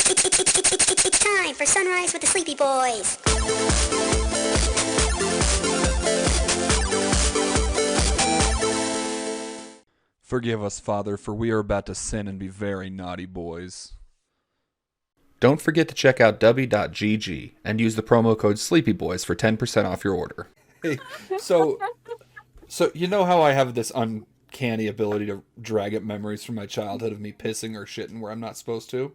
It's time for Sunrise with the Sleepy Boys. Forgive us, Father, for we are about to sin and be very naughty boys. Don't forget to check out w.gg and use the promo code SleepyBoys for 10% off your order. Hey, so you know how I have this uncanny ability to drag up memories from my childhood of me pissing or shitting where I'm not supposed to?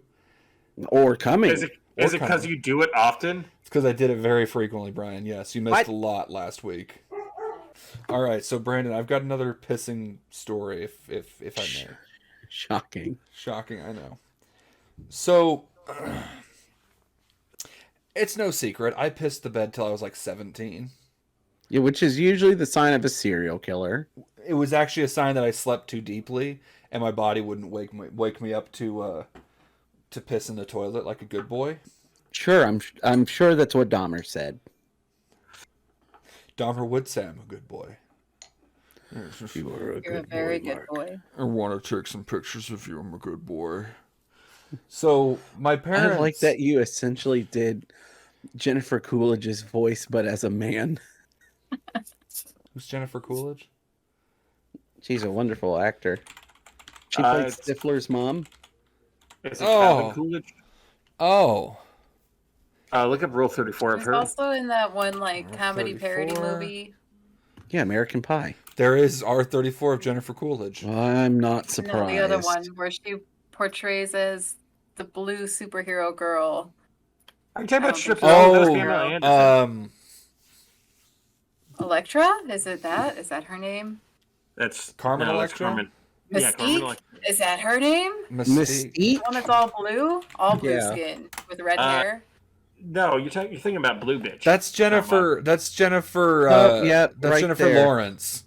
Or coming. Is it because you do it often? It's because I did it very frequently, Brian. Yes, you missed a lot last week. All right, so Brandon, I've got another pissing story, if I may. Shocking, I know. So, it's no secret. I pissed the bed till I was like 17. Yeah, which is usually the sign of a serial killer. It was actually a sign that I slept too deeply, and my body wouldn't wake me up to piss in the toilet like a good boy. Sure, I'm sure that's what Dahmer said. Dahmer would say I'm a good boy. You're a very good boy. I want to take some pictures of you. I'm a good boy. So my parents... I like that you essentially did Jennifer Coolidge's voice, but as a man. Who's Jennifer Coolidge? She's a wonderful actor. She played Stifler's mom. Is it Calvin Coolidge? Oh. Look up Rule 34 of She's her. also in that one comedy 34. parody movie. Yeah, American Pie. There is R34 of Jennifer Coolidge. I'm not surprised. No, the other one where she portrays as the blue superhero girl. Are you talking about Strip? Electra? Is it that? Is that her name? That's Carmen Electra? Carmen. Mystique? Yeah, Carmen Electra. Is that her name? Mystique? The one that's all blue? All blue skin with red hair? No, you're thinking about Blue Bitch. That's Jennifer. That's Jennifer. That's right Jennifer there. Lawrence.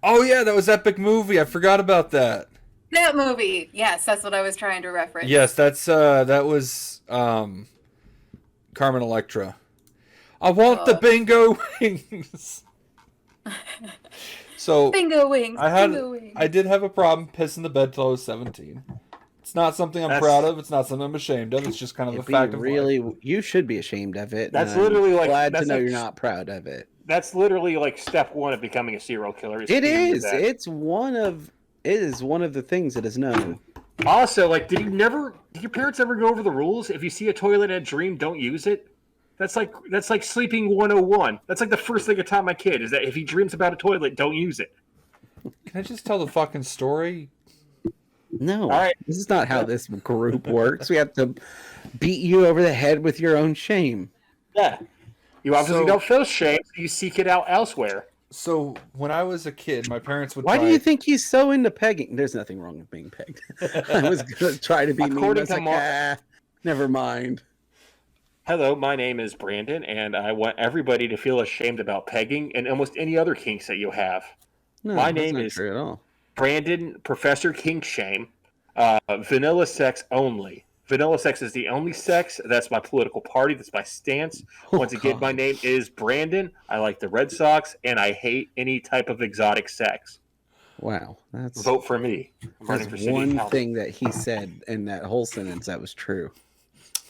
Oh yeah, that was Epic Movie. I forgot about that. That movie. Yes, that's what I was trying to reference. Yes, that was Carmen Electra. I want the bingo wings. So bingo wings. I did have a problem pissing the bed till I was 17. It's not something I'm proud of. It's not something I'm ashamed of. It's just kind of a fact of life. You should be ashamed of it. That's literally like glad to know you're not proud of it. That's literally like step one of becoming a serial killer. It is. It is one of the things that is known. Also, did your parents ever go over the rules? If you see a toilet at Dream, don't use it. That's like sleeping 101. That's like the first thing I taught my kid is that if he dreams about a toilet, don't use it. Can I just tell the fucking story? No, all right. This is not how this group works. We have to beat you over the head with your own shame. Yeah. You obviously don't feel shame, so you seek it out elsewhere. So, when I was a kid, my parents would Why do you think he's so into pegging? There's nothing wrong with being pegged. I was going to try to be mean. Never mind. Hello, my name is Brandon, and I want everybody to feel ashamed about pegging and almost any other kinks that you have. No, my name is true at all. Brandon, Professor Kink Shame. Vanilla sex only. Vanilla sex is the only sex. That's my political party. That's my stance. Once again, my name is Brandon. I like the Red Sox, and I hate any type of exotic sex. Wow. Vote for me. That's one thing that he said in that whole sentence that was true.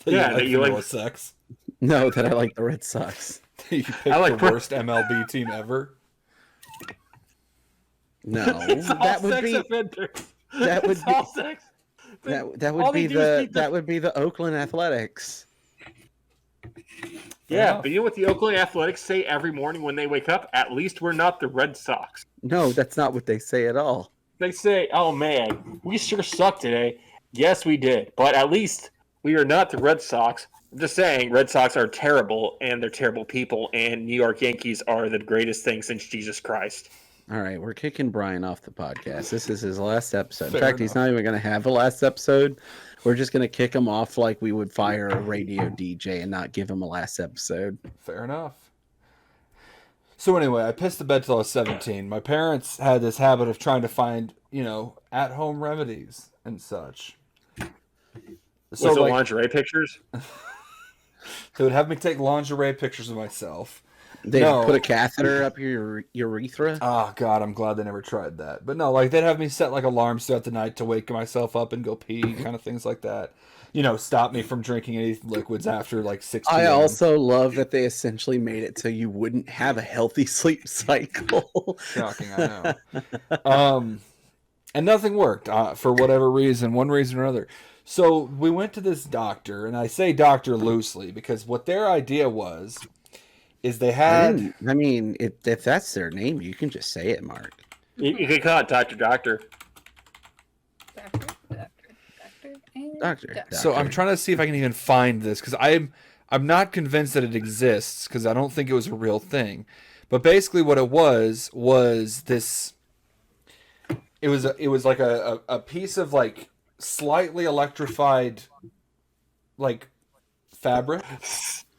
That you like sex. No, that I like the Red Sox. You picked the worst MLB team ever. No, that would be offenders. That would all sex. That would be the Oakland Athletics. Yeah, but you know what the Oakland Athletics say every morning when they wake up? At least we're not the Red Sox. No, that's not what they say at all. They say, "Oh man, we sure sucked today." Yes, we did, but at least we are not the Red Sox. I'm just saying, Red Sox are terrible, and they're terrible people, and New York Yankees are the greatest thing since Jesus Christ. All right, we're kicking Brian off the podcast. This is his last episode. In fact, he's not even going to have a last episode. We're just going to kick him off like we would fire a radio DJ and not give him a last episode. Fair enough. So anyway, I pissed the bed till I was 17. My parents had this habit of trying to find, at-home remedies and such. So was it lingerie pictures? They would have me take lingerie pictures of myself. They No. put a catheter up your urethra. Oh God, I'm glad they never tried that. But no, like they'd have me set like alarms throughout the night to wake myself up and go pee, kind of things like that. Stop me from drinking any liquids after like 6 p.m. I also love that they essentially made it so you wouldn't have a healthy sleep cycle. Shocking, I know. And nothing worked for whatever reason, one reason or another. So we went to this doctor, and I say doctor loosely because what their idea was is they had. I mean, if that's their name, you can just say it, Mark. You can call it Doctor. Doctor. So I'm trying to see if I can even find this because I'm not convinced that it exists because I don't think it was a real thing. But basically, what it was this. It was like a piece of like slightly electrified, like fabric.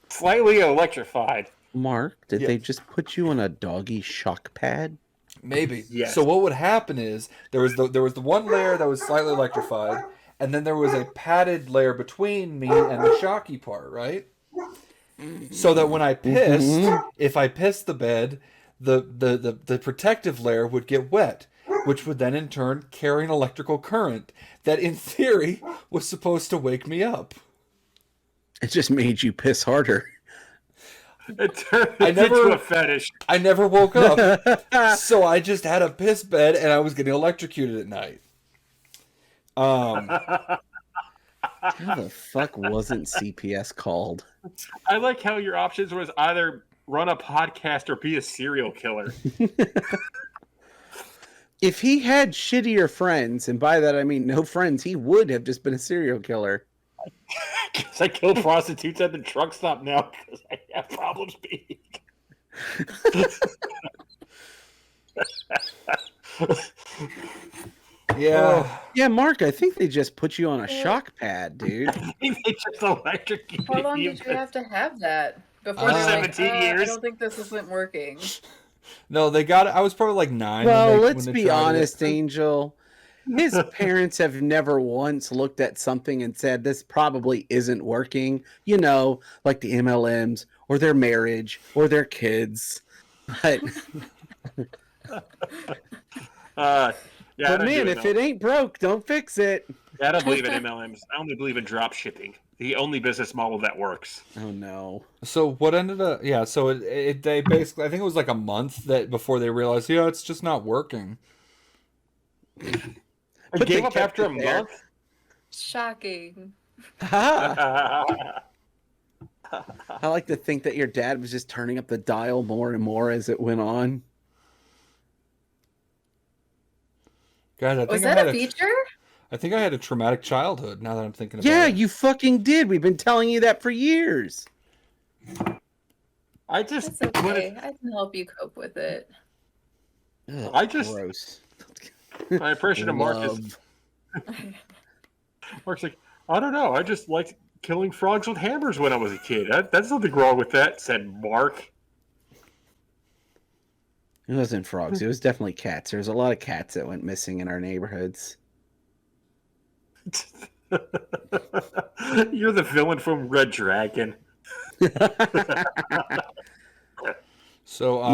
Slightly electrified. Mark, did they just put you on a doggy shock pad? Maybe. Yes. So what would happen is there was the one layer that was slightly electrified, and then there was a padded layer between me and the shocky part, right? So that when I pissed, if I pissed the bed, the protective layer would get wet, which would then in turn carry an electrical current that in theory was supposed to wake me up. It just made you piss harder. It turned into a fetish. I never woke up. So I just had a piss bed and I was getting electrocuted at night. How the fuck wasn't CPS called? I like how your options was either run a podcast or be a serial killer. If he had shittier friends, and by that I mean no friends, he would have just been a serial killer. Because I kill prostitutes at the truck stop now because I have problems being. Yeah. Yeah, Mark, I think they just put you on a shock pad, dude. They just electrocuted How long you. did you have to have that before they're 17 like, years. I don't think this isn't working. No, they got it. I was probably like 9. Well, when let's they be tried it. honest, Angel. His parents have never once looked at something and said, this probably isn't working. Like the MLMs or their marriage or their kids. But, Yeah, but man, if it ain't broke, don't fix it. I don't believe in MLMs. I only believe in drop shipping. The only business model that works. Oh, no. So what ended up? Yeah. So they basically, I think it was like a month that before they realized, it's just not working. I But gave they up kept after it a there. month. Shocking. I like to think that your dad was just turning up the dial more and more as it went on. Guys, I think Was I that had a feature? I think I had a traumatic childhood. Now that I'm thinking about Yeah, it. you fucking did. We've been telling you that for years. I just That's okay. I can help you cope with it. Ugh, I just- gross. my impression of Mark is Mark's like, I don't know. I just liked killing frogs with hammers when I was a kid. That's nothing wrong with that," said Mark. It wasn't frogs. It was definitely cats. There was a lot of cats that went missing in our neighborhoods. You're the villain from Red Dragon. So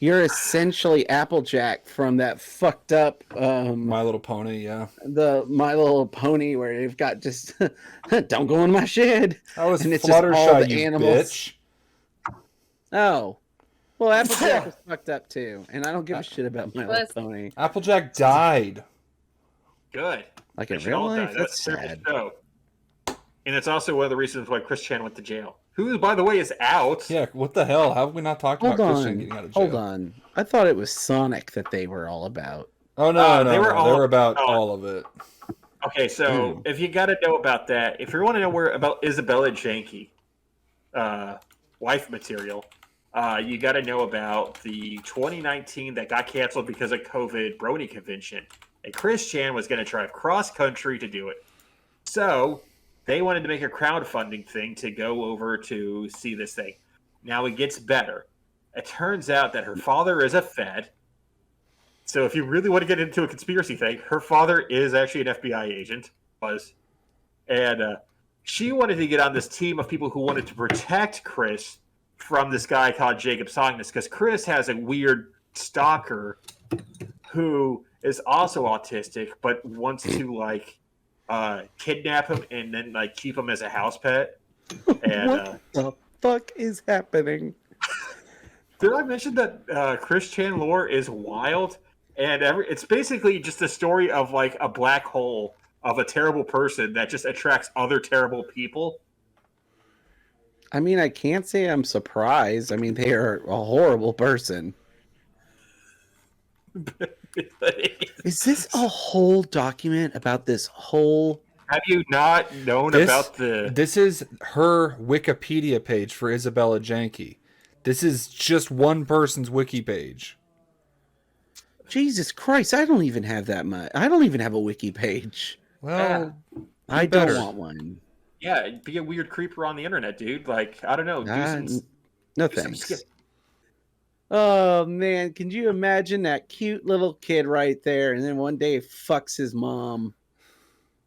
You're essentially Applejack from that fucked up My Little Pony. Yeah. the My Little Pony where they've got just don't go in my shed. I was And it's just all Fluttershy, the you animals. bitch. Oh. Well, Applejack was fucked up too, and I don't give a shit about My Little Let's- Pony. Applejack died. Good. Like They in should real all die. life, that's a terrible sad. show. And it's also one of the reasons why Chris Chan went to jail. Who, by the way, is out. Yeah. What the hell? How have we not talked Hold about Christian on, getting out of jail? hold on. I thought it was Sonic that they were all about. Oh no, They were they all- were about oh. all of it. Okay, so if you got to know about that, if you want to know about Isabella Janke, wife material, you got to know about the 2019 that got canceled because of COVID Brony convention. And Chris Chan was going to drive cross country to do it. So they wanted to make a crowdfunding thing to go over to see this thing. Now it gets better. It turns out that her father is a Fed. So if you really want to get into a conspiracy thing, her father is actually an FBI agent. And she wanted to get on this team of people who wanted to protect Chris from this guy called Jacob Sognis, because Chris has a weird stalker who is also autistic, but wants to like kidnap him and then like keep him as a house pet. And What the fuck is happening? did I mention that Chris Chan lore is wild? And it's basically just a story of like a black hole of a terrible person that just attracts other terrible people. I mean, I can't say I'm surprised. I mean, they are a horrible person. Is this a whole document about this whole? Have you not known about the? This is her Wikipedia page for Isabella Janke. This is just one person's wiki page. Jesus Christ, I don't even have that much. I don't even have a wiki page. Well, I better. don't want one. Yeah, be a weird creeper on the internet, dude. Like, I don't know. No do some thanks. skip. Oh man, can you imagine that cute little kid right there, and then one day fucks his mom?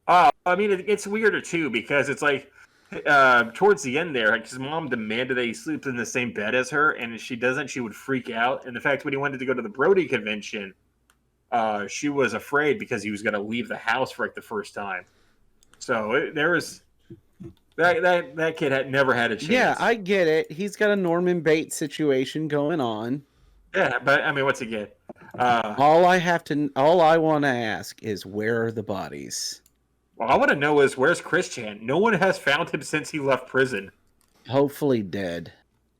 I mean, it's weirder too because it's like towards the end there, like his mom demanded that he sleep in the same bed as her, and if she doesn't, she would freak out. And the fact when he wanted to go to the Brody convention, she was afraid because he was going to leave the house for like the first time. So there was that kid had never had a chance. Yeah, I get it. He's got a Norman Bates situation going on. Yeah, but I mean, once again, All I want to ask is, where are the bodies? what I want to know is where's Chris Chan? No one has found him since he left prison. Hopefully dead.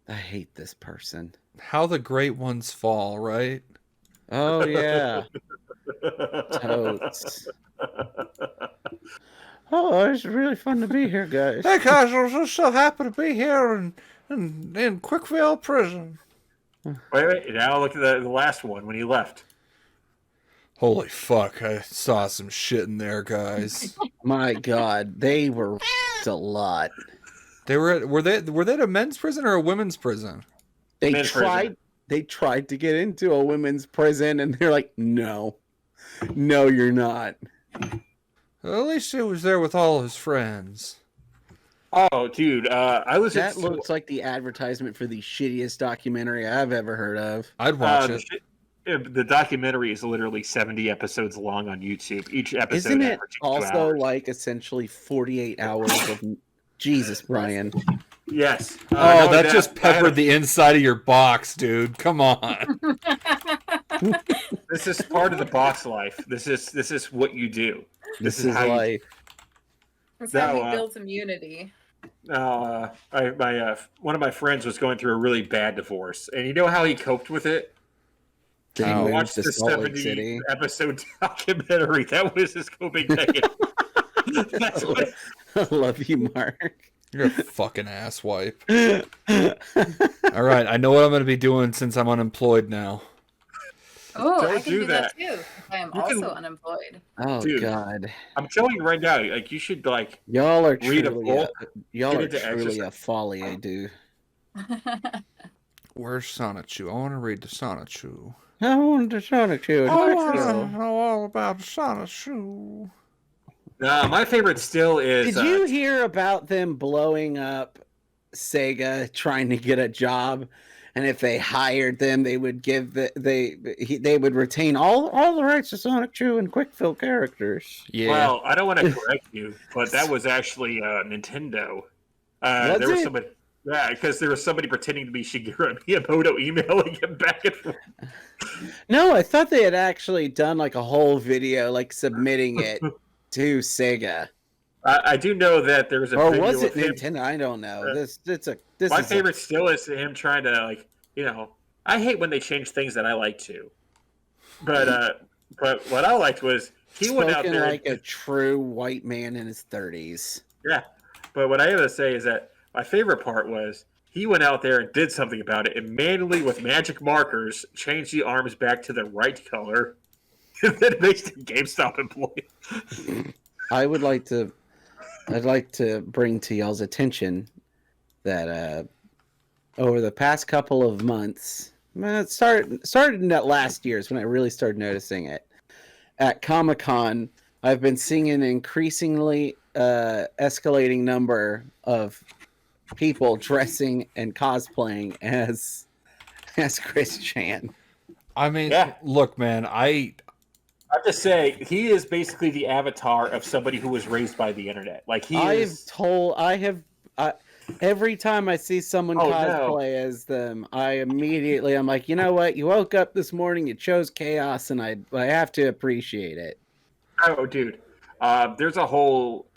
I hate this person. How the great ones fall, right? Oh yeah. Totes. Oh, it's really fun to be here, guys. Hey guys, I'm so happy to be here in Quickville Prison. Wait, now look at the last one when he left. Holy fuck, I saw some shit in there, guys. My God, they were a lot. Were they at a men's prison or a women's prison? They Men's tried. prison. They tried to get into a women's prison, and they're like, "No, you're not." Well, at least he was there with all his friends. Oh, dude, I was. That looks like the advertisement for the shittiest documentary I've ever heard of. I'd watch it. The documentary is literally 70 episodes long on YouTube. Each episode Isn't it averages 2 also hours. like essentially 48 hours of Jesus, Brian? Yes. Oh, that just peppered the inside of your box, dude. Come on. This is part of the box life. This is what you do. This is how you- life. That's how No, he builds immunity. one of my friends was going through a really bad divorce, and you know how he coped with it? Did he Oh. move Watched to the Salt Lake 70 City? episode documentary. That was his coping mechanism. That's what. I love you, Mark. You're a fucking asswipe. All right, I know what I'm going to be doing since I'm unemployed now. Oh, Don't I can do do that that. too. I am You can- also unemployed. Oh Dude. God, I'm telling you right now, like you should like y'all are read a truly book, y'all get are into truly exercise. a folly, I do. Where's Sonichu? I want to read the Sonichu. I wanted to show it to you. I want to know all about Sonichu. my favorite still is. Did you hear about them blowing up Sega trying to get a job? And if they hired them, they would give they would retain all the rights to Sonic True and Quickfill characters. Yeah. Well, I don't want to correct you, but that was actually Nintendo. Was there was it? somebody, yeah, because there was somebody pretending to be Shigeru Miyamoto emailing him back and forth. No, I thought they had actually done like a whole video, like submitting it to Sega, I do know that there was a or video was it of him. Nintendo? I don't know. Uh, This My is favorite still is him trying to like, I hate when they change things that I like to, but what I liked was he went out spoken there. like a true white man in his 30s. Yeah, but what I have to say is that my favorite part was he went out there and did something about it and manually with magic markers changed the arms back to the right color and then makes the GameStop employee. I'd like to bring to y'all's attention that over the past couple of months, it started in that last year is when I really started noticing it. At Comic-Con, I've been seeing an increasingly escalating number of people dressing and cosplaying as Chris Chan. I mean, Yeah. look, man, I have to say, he is basically the avatar of somebody who was raised by the internet. Like Every time I see someone Oh, cosplay as them, I'm like, you know what? You woke up this morning, you chose chaos, and I have to appreciate it. Oh, dude, there's a whole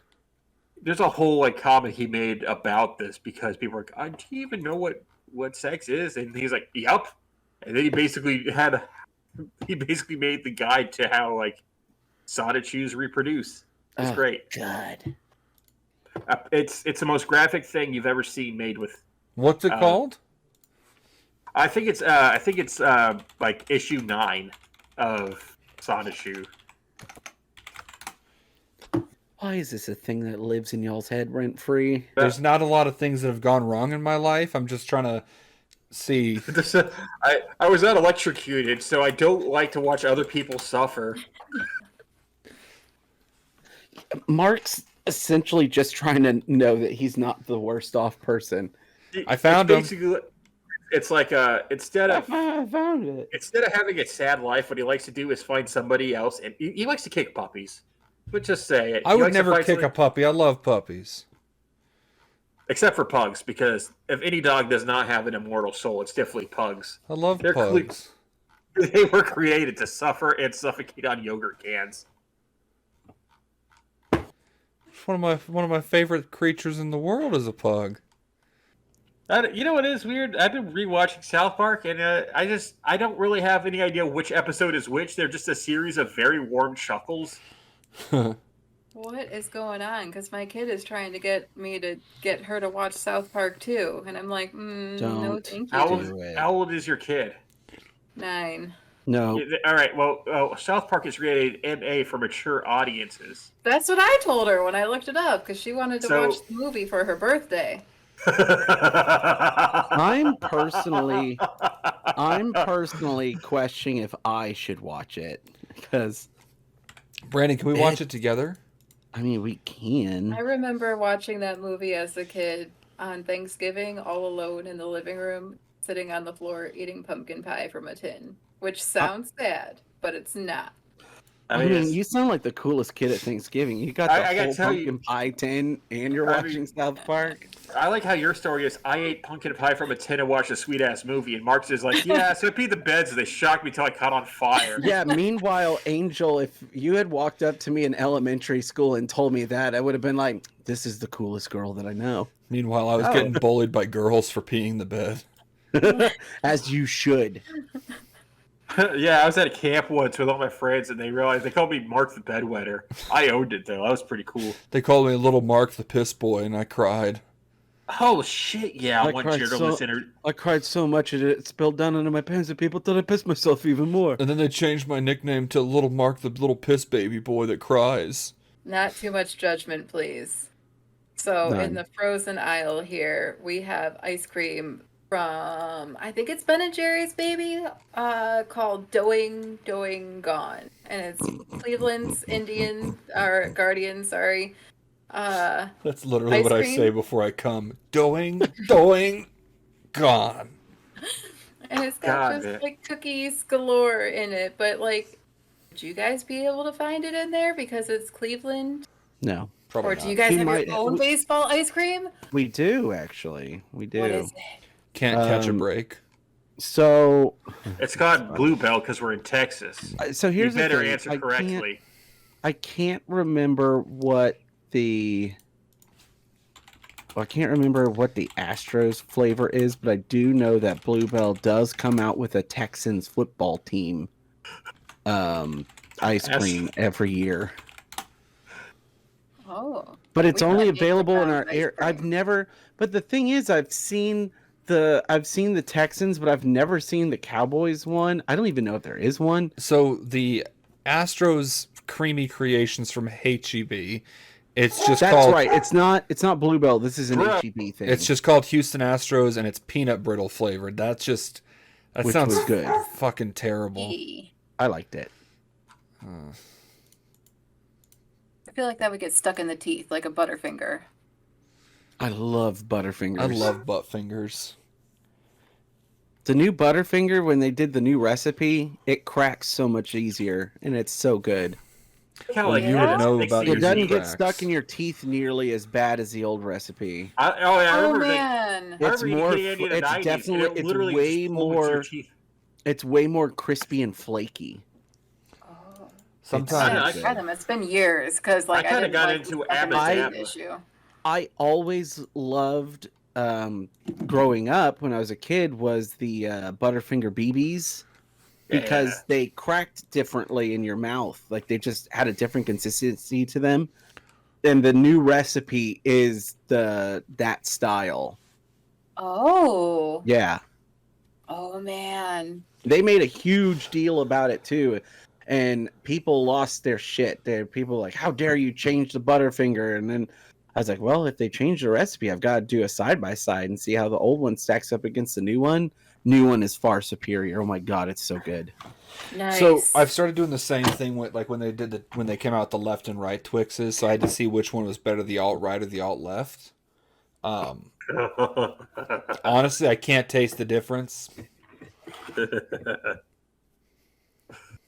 like comment he made about this because people were like, do you even know what sex is? And he's like, yep. And then he basically made the guide to how like sonnet reproduce. It's great. God. It's the most graphic thing you've ever seen made with. what's it called? I think it's like issue 9 of Sonnet. Why is this a thing that lives in y'all's head rent free? There's not a lot of things that have gone wrong in my life. I'm just trying to see. I was not electrocuted, so I don't like to watch other people suffer. Mark's essentially just trying to know that he's not the worst off person. I found him. It's like instead of I found it. Instead of having a sad life, what he likes to do is find somebody else, and he likes to kick puppies. But just say it. I would never kick a puppy. I love puppies. Except for pugs, because if any dog does not have an immortal soul, it's definitely pugs. I love pugs. They were created to suffer and suffocate on yogurt cans. One of my favorite creatures in the world is a pug. You know what is weird? I've been rewatching South Park, and I don't really have any idea which episode is which. They're just a series of very warm chuckles. What is going on? Because my kid is trying to get me to get her to watch South Park too, and I'm like, no, thank you. How old is your kid? 9. No. All right. Well, South Park is rated MA for mature audiences. That's what I told her when I looked it up because she wanted to watch the movie for her birthday. I'm personally questioning if I should watch it because. Brandon, can we watch it together? I mean, we can. I remember watching that movie as a kid on Thanksgiving, all alone in the living room, sitting on the floor eating pumpkin pie from a tin, which sounds sad, but it's not. I mean, you sound like the coolest kid at Thanksgiving. You got the whole pumpkin pie tin, and you're watching South Park. I like how your story is. I ate pumpkin pie from a tin and watched a sweet ass movie, and Mark's is like, yeah. So I peed the beds, and they shocked me till I caught on fire. Yeah. Meanwhile, Angel, if you had walked up to me in elementary school and told me that, I would have been like, "This is the coolest girl that I know." Meanwhile, I was getting bullied by girls for peeing the bed. As you should. Yeah, I was at a camp once with all my friends, and they called me Mark the Bedwetter. I owned it though. That was pretty cool. They called me Little Mark the Piss Boy, and I cried. Oh shit! Yeah, I cried so much it spilled down into my pants, and people thought I pissed myself even more. And then they changed my nickname to Little Mark the Little Piss Baby Boy that cries. Not too much judgment, please. So in the frozen aisle here, we have ice cream from, I think it's Ben and Jerry's, baby, called Doing Gone, and it's Cleveland's Guardian, sorry. That's literally what I say before I come. Doing gone. And it's got just like cookies galore in it, but like, would you guys be able to find it in there because it's Cleveland? No. Probably not. Do you guys have your own baseball ice cream? We do, actually. We do. What is it? Can't catch a break. So it's got Bluebell because we're in Texas. So here's you better answer correctly. I can't remember what the Astros flavor is, but I do know that Bluebell does come out with a Texans football team ice cream every year. Oh. But it's only available in our area. But the thing is, I've seen the Texans, but I've never seen the Cowboys one. I don't even know if there is one. So the Astros Creamy Creations from HEB. It's just called. That's right. It's not Bluebell. This is an HEB thing. It's just called Houston Astros, and it's peanut brittle flavored. That sounds good. Fucking terrible. I liked it. I feel like that would get stuck in the teeth like a Butterfinger. I love Butterfingers. I love Buttfingers. The new Butterfinger, when they did the new recipe, it cracks so much easier, and it's so good. Well, you would know about It using doesn't get cracks. stuck in your teeth nearly as bad as the old recipe. I Oh remember man. It's more. It's definitely. It's way more. It's way more crispy and flaky. Oh. Sometimes I've tried them. It's been years because like I didn't got like into the Abbott's fucking apple. issue. I always loved growing up when I was a kid was the Butterfinger BBs because they cracked differently in your mouth. Like they just had a different consistency to them. And the new recipe is that style. Oh. Yeah. Oh man. They made a huge deal about it too. And people lost their shit. People were like, how dare you change the Butterfinger? And then I was like, well, if they change the recipe, I've got to do a side-by-side and see how the old one stacks up against the new one. New one is far superior. Oh my god, it's so good. Nice. So I've started doing the same thing with like when they came out with the left and right Twixes. So I had to see which one was better, the alt right or the alt left. Honestly, I can't taste the difference.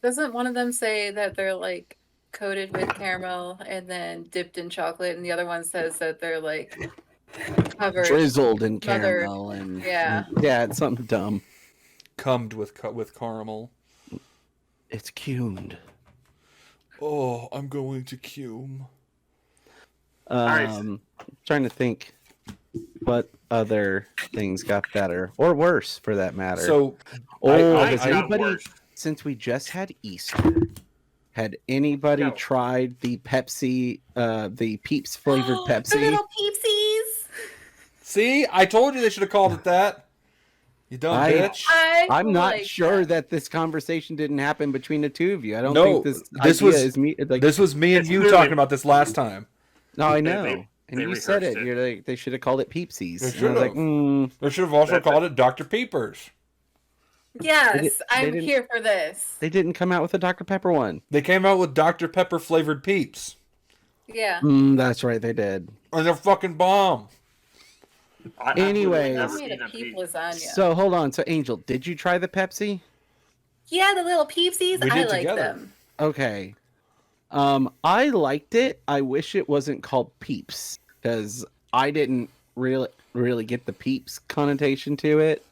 Doesn't one of them say that they're like coated with caramel and then dipped in chocolate, and the other one says that they're like covered, drizzled in caramel and yeah, it's something dumb. Cummed with caramel. It's cumed. Oh, I'm going to cume. Trying to think what other things got better or worse for that matter. So, has got anybody, worse. since we just had Easter, had anybody tried the Pepsi, the Peeps flavored Pepsi? The little Peepsies. see, I told you they should have called it that. You dumb bitch. I'm not like sure that this conversation didn't happen between the two of you. I don't No, think this idea was is me. Like, this was me and It's you literally- talking about this last time. no, I know. they And you said rehearsed it. it. You're like, they should have called it Peepsies. They And I was like, should've. They should have also That's called it Dr. Peepers. Yes, they I'm didn't- here for this. they didn't come out with a Dr. Pepper one. They came out with Dr. Pepper flavored Peeps. Yeah. That's right, they did. And they're fucking bomb. Anyways. I made a peep lasagna. So hold on. So Angel, did you try the Pepsi? Yeah, the little Peepsies. We I did like together. them. Okay. I liked it. I wish it wasn't called Peeps because I didn't really get the Peeps connotation to it.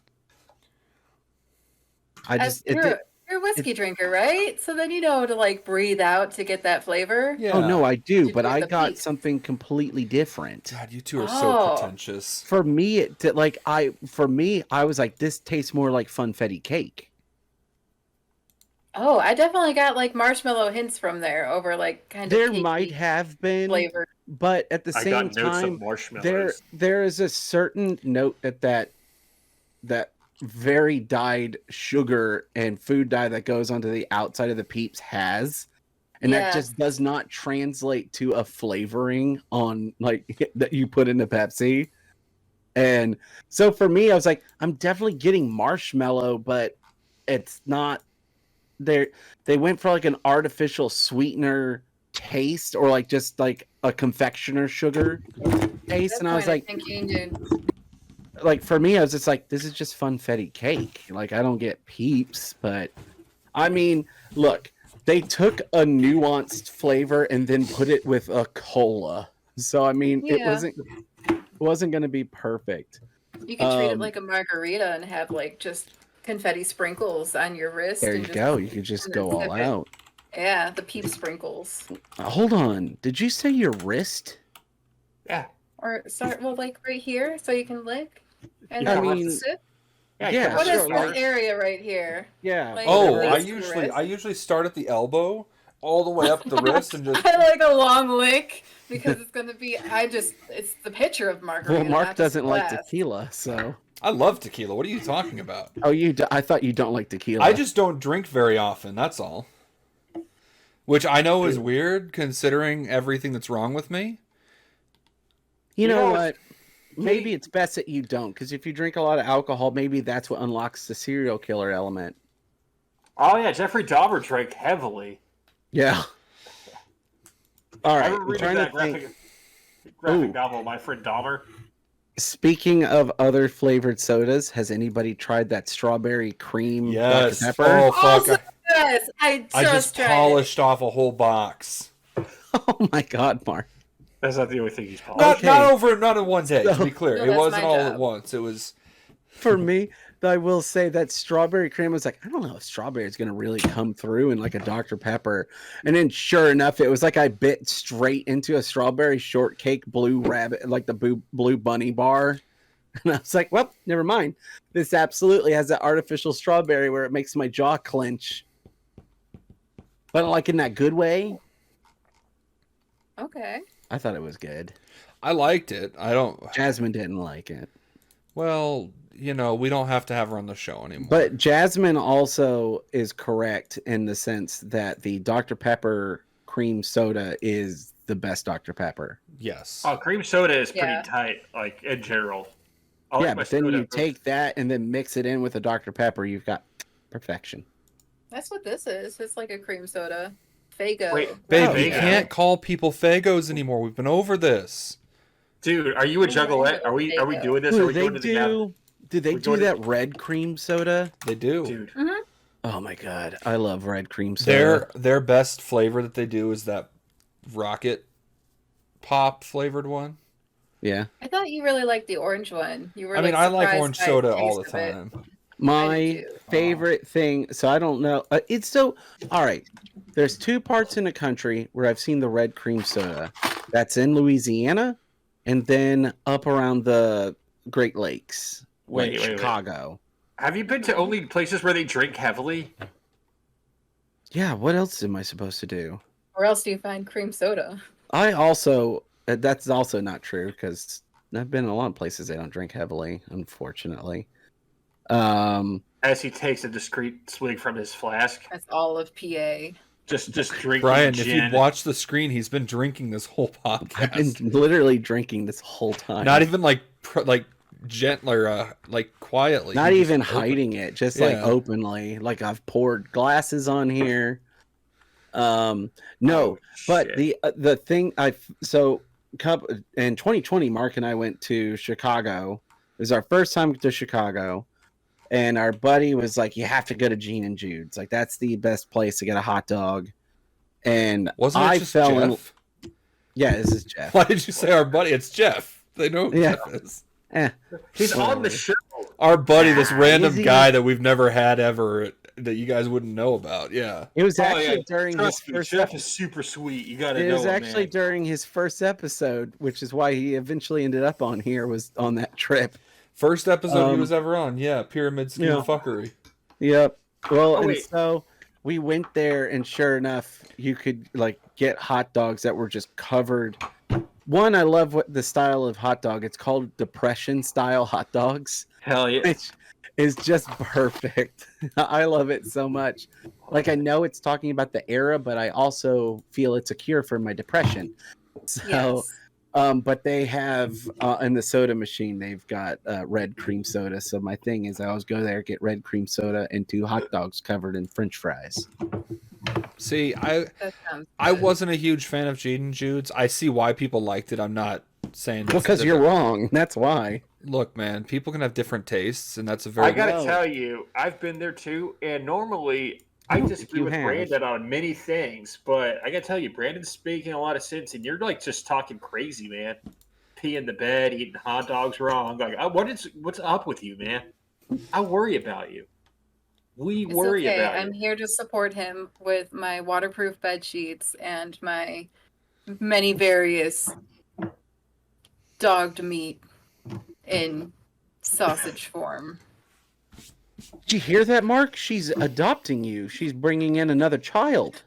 You're a whiskey drinker, right? So then you know to like breathe out to get that flavor. Yeah. Oh no, I do, You but do I the got Peeps. something completely different. God, you two are Oh. so pretentious. For me, it did, I was like, this tastes more like funfetti cake. Oh, I definitely got like marshmallow hints from there over like kind of There cakey might have been, flavor. but at the I same got notes time, of marshmallows. there is a certain note at that very dyed sugar and food dye that goes onto the outside of the Peeps has, and that just does not translate to a flavoring on like that you put into Pepsi. And so for me, I was like, I'm definitely getting marshmallow, but it's not there. They went for like an artificial sweetener taste or like just like a confectioner sugar taste, and I was like, thinking, dude, like for me, I was just like, this is just funfetti cake. Like I don't get Peeps, but I mean, look, they took a nuanced flavor and then put it with a cola. So I mean, it wasn't going to be perfect. you could treat it like a margarita and have like just confetti sprinkles on your wrist. There and you just- go. You could just and go then all sip it. out. Yeah, the Peep sprinkles. Hold on. Did you say your wrist? Yeah. Or start well, like right here, so you can lick. And I then mean, sip. Yeah, What sure, is like- this area right here? Yeah. Like- Oh, the I wrist. usually start at the elbow all the way up the wrist and just I like a long lick because it's gonna be. It's the picture of margarita. Well, Mark not the doesn't like glass. tequila, so. I love tequila. What are you talking about? Oh, I thought you don't like tequila. I just don't drink very often, that's all. Which I know is weird considering everything that's wrong with me. You know know, what? Maybe it's best that you don't, because if you drink a lot of alcohol, maybe that's what unlocks the serial killer element. Oh yeah, Jeffrey Dahmer drank heavily. Yeah. All I right. remember I'm reading trying that to think. graphic Ooh. novel, My Friend Dahmer. Speaking of other flavored sodas, has anybody tried that strawberry cream Yes. Dr. Pepper? Oh, fuck. Also, yes, I just tried polished off a whole box. Oh my God, Mark. That's not the only thing he's Not polished. not in one day, to be clear. No, it that's wasn't my all job. at once. It was For me, I will say that strawberry cream was like, I don't know if strawberry is going to really come through in like a Dr. Pepper. And then sure enough, it was like I bit straight into a strawberry shortcake blue rabbit, like the blue bunny bar. And I was like, well, never mind. This absolutely has that artificial strawberry where it makes my jaw clench. But like in that good way. Okay. I thought it was good. I liked it. I don't. Jasmine didn't like it. Well, we don't have to have her on the show anymore. But Jasmine also is correct in the sense that the Dr. Pepper cream soda is the best Dr. Pepper. Yes. Oh, cream soda is pretty Yeah. tight, like in general. Yeah, but then you take that and then mix it in with a Dr. Pepper, you've got perfection. That's what this is. It's like a cream soda. Fago. Wait, Babe, Oh, you yeah. can't call people Fagos anymore. We've been over this. Dude, are you a juggalette? Are we doing this? Are we doing it together? Did they We're do doing that red cream soda? They do. Dude, Oh my God, I love red cream soda. Their best flavor that they do is that rocket pop flavored one. Yeah. I thought you really liked the orange one. You were. I mean, I like surprised orange by soda the all the taste of it. time. My I do. favorite thing, so I don't know. It's so, all right. There's two parts in the country where I've seen the red cream soda. That's in Louisiana and then up around the Great Lakes, like Wait. Chicago. have you been to only places where they drink heavily? Yeah, what else am I supposed to do? Where else do you find cream soda? I also, that's also not true because I've been in a lot of places they don't drink heavily, unfortunately. As he takes a discreet swig from his flask, That's all of PA. just drinking Brian, gin. if you'd watch the screen, he's been drinking this whole I've been podcast. literally drinking this whole time. Not even like gentler, like quietly. Not He just even opened- hiding it, just like Yeah. openly. Like I've poured glasses on here. No, Oh, but shit. the thing in 2020, Mark and I went to Chicago. It was our first time to Chicago, and our buddy was like, "You have to go to Gene and Jude's. Like that's the best place to get a hot dog." And Wasn't it I just fell in. Jeff? Yeah, this is Jeff. Why did you say our buddy? It's Jeff. They know who Yeah. Jeff is. He's on the whatever. show. Our buddy, this Ah, random is he? guy that we've never had ever that you guys wouldn't know about. Yeah. It was Oh, actually yeah. during his Trust me, first Jeff is super sweet. You gotta It know was him, actually man. during his first episode, which is why he eventually ended up on here, was on that trip. First episode he Um, was ever on. Yeah. Pyramid scheme yeah. fuckery. Yep. Well, Oh, and wait. so we went there, and sure enough, you could like get hot dogs that were just covered. One, I love what the style of hot dog. It's called depression style hot dogs, Hell yeah. which is just perfect. I love it so much. Like I know it's talking about the era, but I also feel it's a cure for my depression. So. Yes. But they have in the soda machine, they've got red cream soda. So my thing is, I always go there, get red cream soda and 2 hot dogs covered in French fries. See, That sounds I good. wasn't a huge fan of Jade and Jude's. I see why people liked it. I'm not saying Well, because that you're they're- wrong. That's why. Look, man, people can have different tastes, and that's a very I gotta Well- tell you, I've been there too, and normally I don't disagree think you with have. Brandon on many things, but I gotta tell you, Brandon's speaking a lot of sense, and you're like just talking crazy, man. Pee in the bed, eating hot dogs wrong. Like, what's up with you, man? I worry about you. We It's worry okay. about I'm you. here to support him with my waterproof bed sheets and my many various dogged meat in sausage form. Did you hear that, Mark? She's adopting you. She's bringing in another child.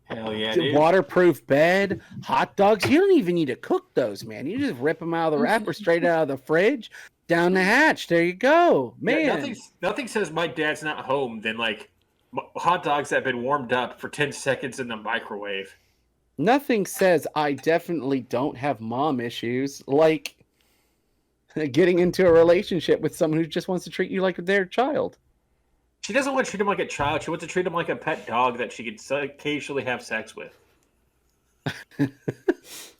Hell yeah, The dude. waterproof bed, hot dogs. You don't even need to cook those, man. You just rip them out of the wrapper, straight out of the fridge, down the hatch. There you go, man. Yeah, nothing says my dad's not home than like hot dogs that have been warmed up for 10 seconds in the microwave. Nothing says I definitely don't have mom issues like getting into a relationship with someone who just wants to treat you like their child. She doesn't want to treat him like a child. She wants to treat him like a pet dog that she can occasionally have sex with.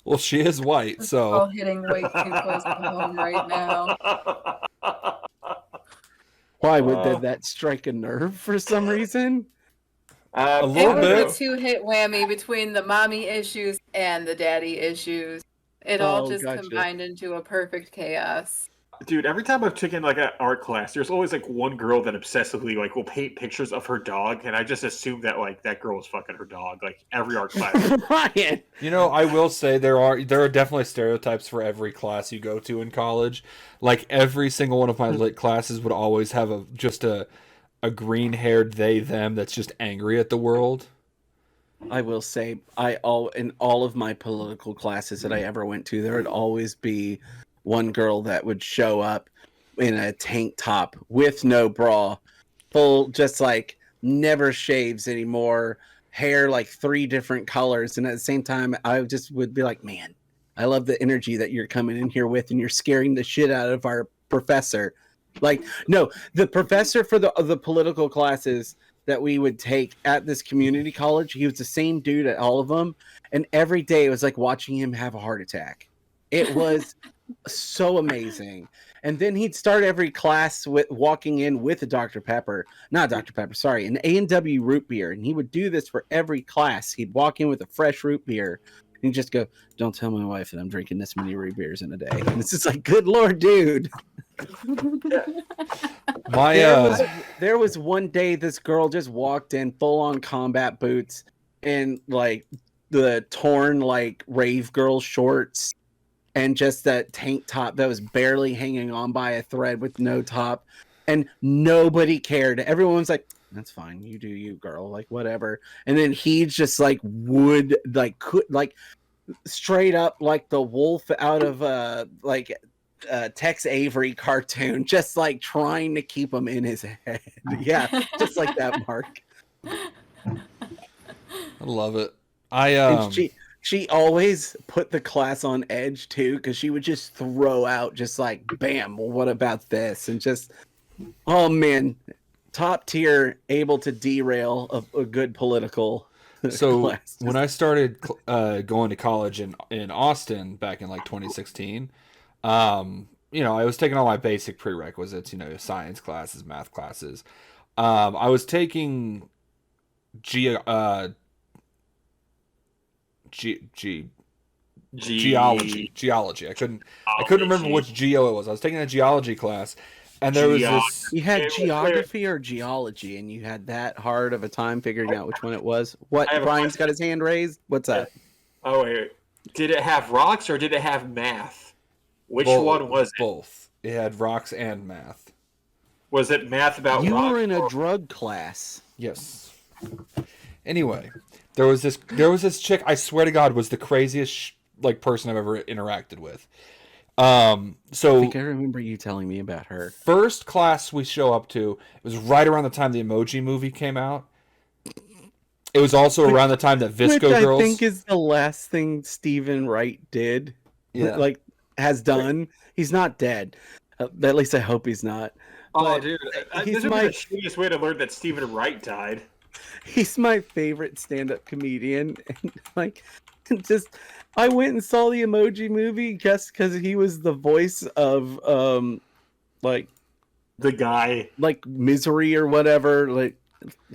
Well, she is white, All so hitting way too close to home right now. Why would that strike a nerve for some reason? A It little was bit. a two-hit whammy between the mommy issues and the daddy issues. It all Oh, just gotcha. combined into a perfect chaos. Dude, every time I've taken like an art class, there's always like one girl that obsessively like will paint pictures of her dog, and I just assume that like that girl is fucking her dog. Like every art class. Ryan. You know, I will say there are definitely stereotypes for every class you go to in college. Like every single one of my lit classes would always have a green-haired they them that's just angry at the world. I will say, in all of my political classes that I ever went to, there would always be one girl that would show up in a tank top with no bra, full, just like never shaves anymore, hair like 3 different colors, and at the same time, I just would be like, man, I love the energy that you're coming in here with, and you're scaring the shit out of our professor. Like, no, the professor for the political classes that we would take at this community college, he was the same dude at all of them, and every day it was like watching him have a heart attack. It was so amazing. And then he'd start every class with walking in with a Dr. Pepper, not Dr. Pepper, sorry, an A&W root beer, and he would do this for every class. He'd walk in with a fresh root beer and he'd just go, "Don't tell my wife that I'm drinking this many root beers in a day." And it's just like, good Lord, dude. There was one day this girl just walked in full on combat boots and like the torn like rave girl shorts and just that tank top that was barely hanging on by a thread with no top, and nobody cared. Everyone was like, "That's fine, you do you, girl, like whatever." And then he just like would like could like straight up like the wolf out of Tex Avery cartoon, just like trying to keep him in his head. Yeah, just like that, Mark. I love it. And she always put the class on edge too, because she would just throw out just like, bam, well, what about this? And just, oh man, top tier, able to derail a good political So class. when I started going to college in Austin back in like 2016, you know, I was taking all my basic prerequisites, you know, science classes, math classes. I was taking geology. I couldn't remember which geo it was. I was taking a geology class, and there was this. You had geography or geology, and you had that hard of a time figuring out which one it was. What? Brian's got his hand raised. What's that? Oh wait, did it have rocks or did it have math? Which Both, one was it? Both. It had rocks and math. Was it math about You rocks? were in a drug class. Yes. Anyway, there was this chick. I swear to God, was the craziest like person I've ever interacted with. So I think I remember you telling me about her. First class we show up to, it was right around the time the Emoji Movie came out. It was also around the time that Visco Which Girls. I think is the last thing Stephen Wright did. Yeah. Like has done. He's not dead. At least I hope he's not. Oh, But dude, he's this is my the shittiest way to learn that Stephen Wright died. he's my favorite stand-up comedian. And like just I went and saw the Emoji Movie just because he was the voice of like The guy, like Misery or whatever. Like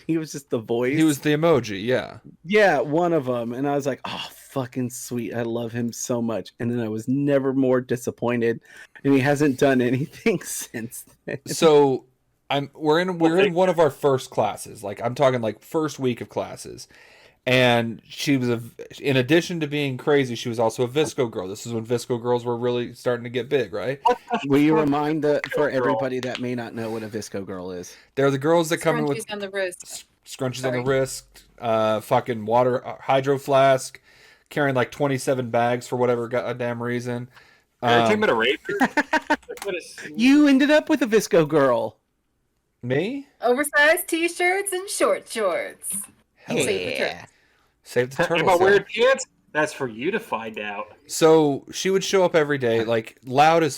he was just the voice. He was the emoji, yeah. Yeah, one of them. And I was like, oh, fucking sweet. I love him so much. And then I was never more disappointed. And he hasn't done anything since then. So we're in one of our first classes. Like I'm talking like first week of classes. And she was in addition to being crazy, she was also a Visco girl. This is when Visco girls were really starting to get big, right? Will you remind for everybody that may not know what a Visco girl is? They're the girls that come in with Scrunchies on the wrist. scrunchies on the wrist, fucking water hydro flask, carrying like 27 bags for whatever goddamn reason. I came at a rape. You ended up with a Visco girl. Me? Oversized t-shirts and short shorts. Hell Save the yeah. turtles. Save the Am turtles. I wearing pants? That's for you to find out. So she would show up every day, like loud as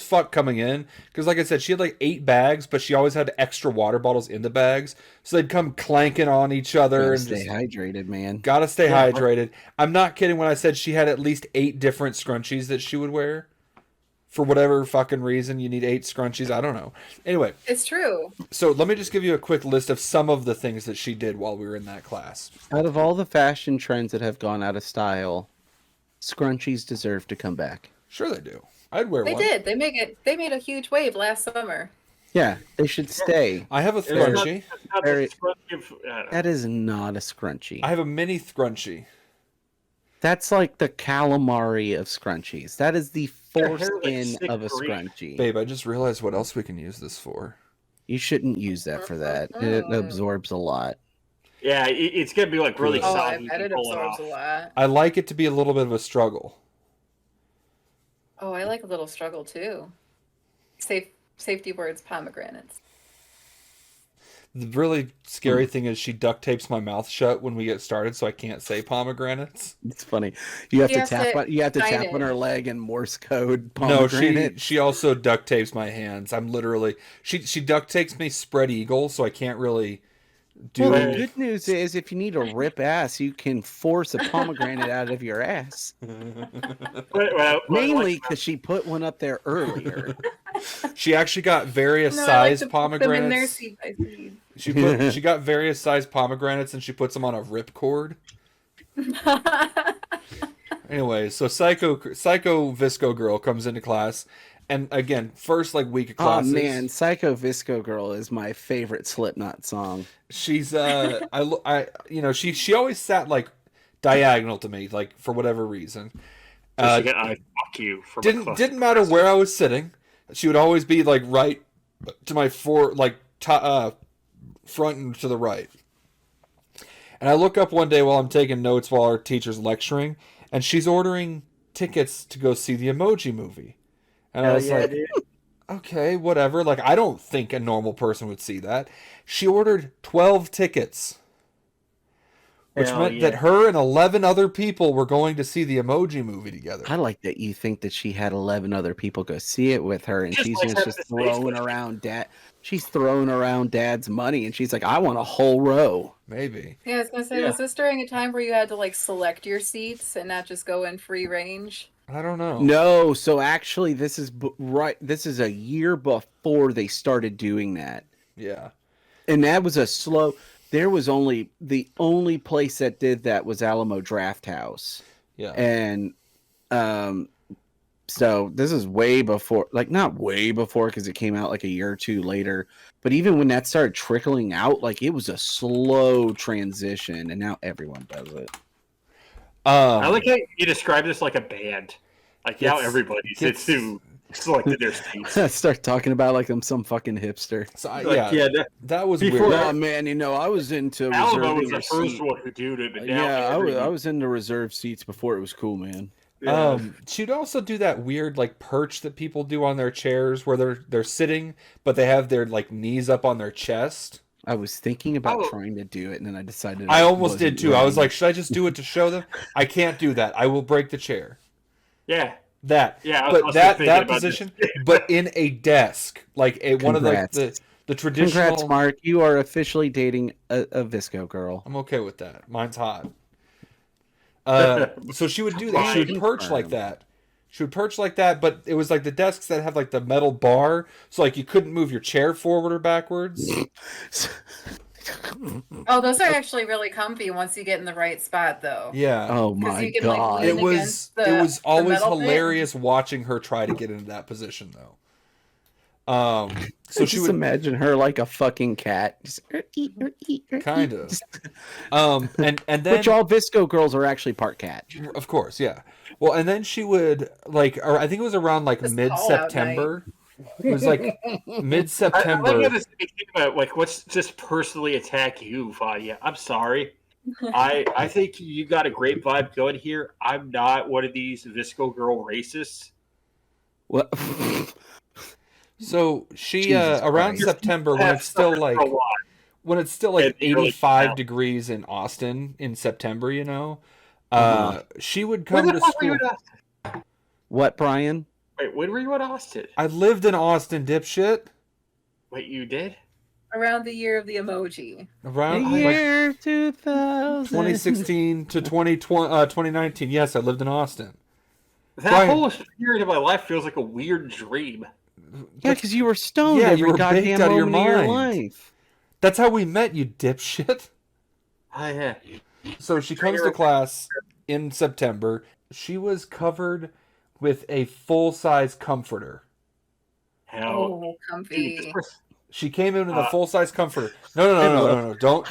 fuck coming in. Because like I said, she had like 8 bags, but she always had extra water bottles in the bags. So they'd come clanking on each other Gotta and stay just hydrated, man. gotta stay Yeah. hydrated. I'm not kidding when I said she had at least 8 different scrunchies that she would wear. For whatever fucking reason, you need 8 scrunchies. I don't know. Anyway, It's true. so let me just give you a quick list of some of the things that she did while we were in that class. Out of all the fashion trends that have gone out of style, scrunchies deserve to come back. Sure they do. I'd wear They one. did. They made a huge wave last summer. Yeah, they should stay. I have a It's not- scrunchie. it's not Very- the scrunchie of- I don't know. That is not a scrunchie. I have a mini scrunchie. That's like the calamari of scrunchies. That is the Their hair, like, foreskin sick of a green. scrunchie. Babe, I just realized what else we can use this for. You shouldn't use that for that. It absorbs a lot. Yeah, it's gonna be like really Oh, Oh, I solid. bet it pull absorbs a off. lot. I like it to be a little bit of a struggle. Oh, I like a little struggle too. Safety words, pomegranates. The really scary thing is she duct tapes my mouth shut when we get started, so I can't say pomegranates. It's funny. You have You to have tap to on. You have to sign tap it. on her leg and Morse code No, pomegranate. she also duct tapes my hands. I'm literally she duct tapes me spread eagle, so I can't really do. Well, the good news is, if you need a rip ass, you can force a pomegranate out of your ass. Well, Mainly because she put one up there earlier. She actually got various No, I like size to put them in there pomegranates. seed by seed. She got various size pomegranates and she puts them on a rip cord. Anyway, so Psycho Visco girl comes into class, and again, first like week of Oh classes. man, Psycho Visco Girl is my favorite Slipknot song. She's she always sat like diagonal to me, like for whatever reason. I fuck you for my cluster Didn't matter class. where I was sitting. She would always be like right to my front and to the right. And I look up one day while I'm taking notes while our teacher's lecturing, and she's ordering tickets to go see the Emoji Movie. And I Hell was yeah, like, dude. okay, whatever. Like, I don't think a normal person would see that. She ordered 12 tickets, which Hell meant yeah. that her and 11 other people were going to see the Emoji Movie together. I like that you think that she had 11 other people go see it with her, and Just she's like just, having a space throwing station. around dad. She's throwing around dad's money, and she's like, "I want a whole row." Maybe. Yeah, I was gonna say, Yeah. was this during a time where you had to like select your seats and not just go in free range? I don't know. No, so actually, this is right. This is a year before they started doing that, Yeah. and that was a slow. There was the only place that did that was Alamo Draft House. Yeah. And so this is way before, like not way before because it came out like a year or two later, but even when that started trickling out, like it was a slow transition, and now everyone does it. I like how you describe this like a band. Like now Gets- everybody gets- sits who selected their seats. Start talking about like I'm some fucking hipster. So Like, yeah, that was before weird. Oh man, you know I was into Alamo reserving was the a first seat. one who did it, but now Yeah, everybody- I was into reserved seats before it was cool, man. yeah. She'd also do that weird like perch that people do on their chairs where they're sitting but they have their like knees up on their chest. I was thinking about Oh. trying to do it, and then I decided I almost did wasn't too. I was ready. like, should I just do it to show them? I can't do that. I will break the chair. yeah. That. Yeah, I was But also that thinking about position, but in a desk, like one of Congrats. the traditional. Congrats, Mark. You are officially dating a Visco girl. I'm okay with that. Mine's hot. So she would do that. She would Fine. perch like that. She would perch like that, but it was like the desks that have like the metal bar, so like you couldn't move your chair forward or backwards. Oh, those are actually really comfy once you get in the right spot, though. Yeah. Oh 'Cause my you can, like, god! lean It was against the- it was the always metal bit. hilarious watching her try to get into that position though. So Just she would imagine her like a fucking cat. Just, kind of and then Which all Visco girls are actually part cat. of course, yeah. Well, and then she would like, or I think it was around like Just mid-September. It was like I like mid-September. how this makes me think about like what's just personally attack you, Vadia. I'm sorry. I think you got a great vibe going here. I'm not one of these Visco girl racists. What? So she Jesus around Christ. September when it's still like For a while. when it's still like In the early 85 South. degrees in Austin in September, you know. She would Where come the to fuck were you school. at Austin? What, Brian? Wait, when were you at Austin? I lived in Austin, dipshit. Wait, you did? Around the year of the emoji. Around The like year 2000. 2016 to 2019. Yes, I lived in Austin. That Brian. whole period of my life feels like a weird dream. Yeah, because you were stoned Yeah, you every were goddamn baked out of your moment of your mind. life. That's how we met, you dipshit. Oh, yeah. So she comes to class in September. She was covered with a full-size comforter. Hell, Oh, comfy. dude, this She came in with a full-size comforter. No. Don't.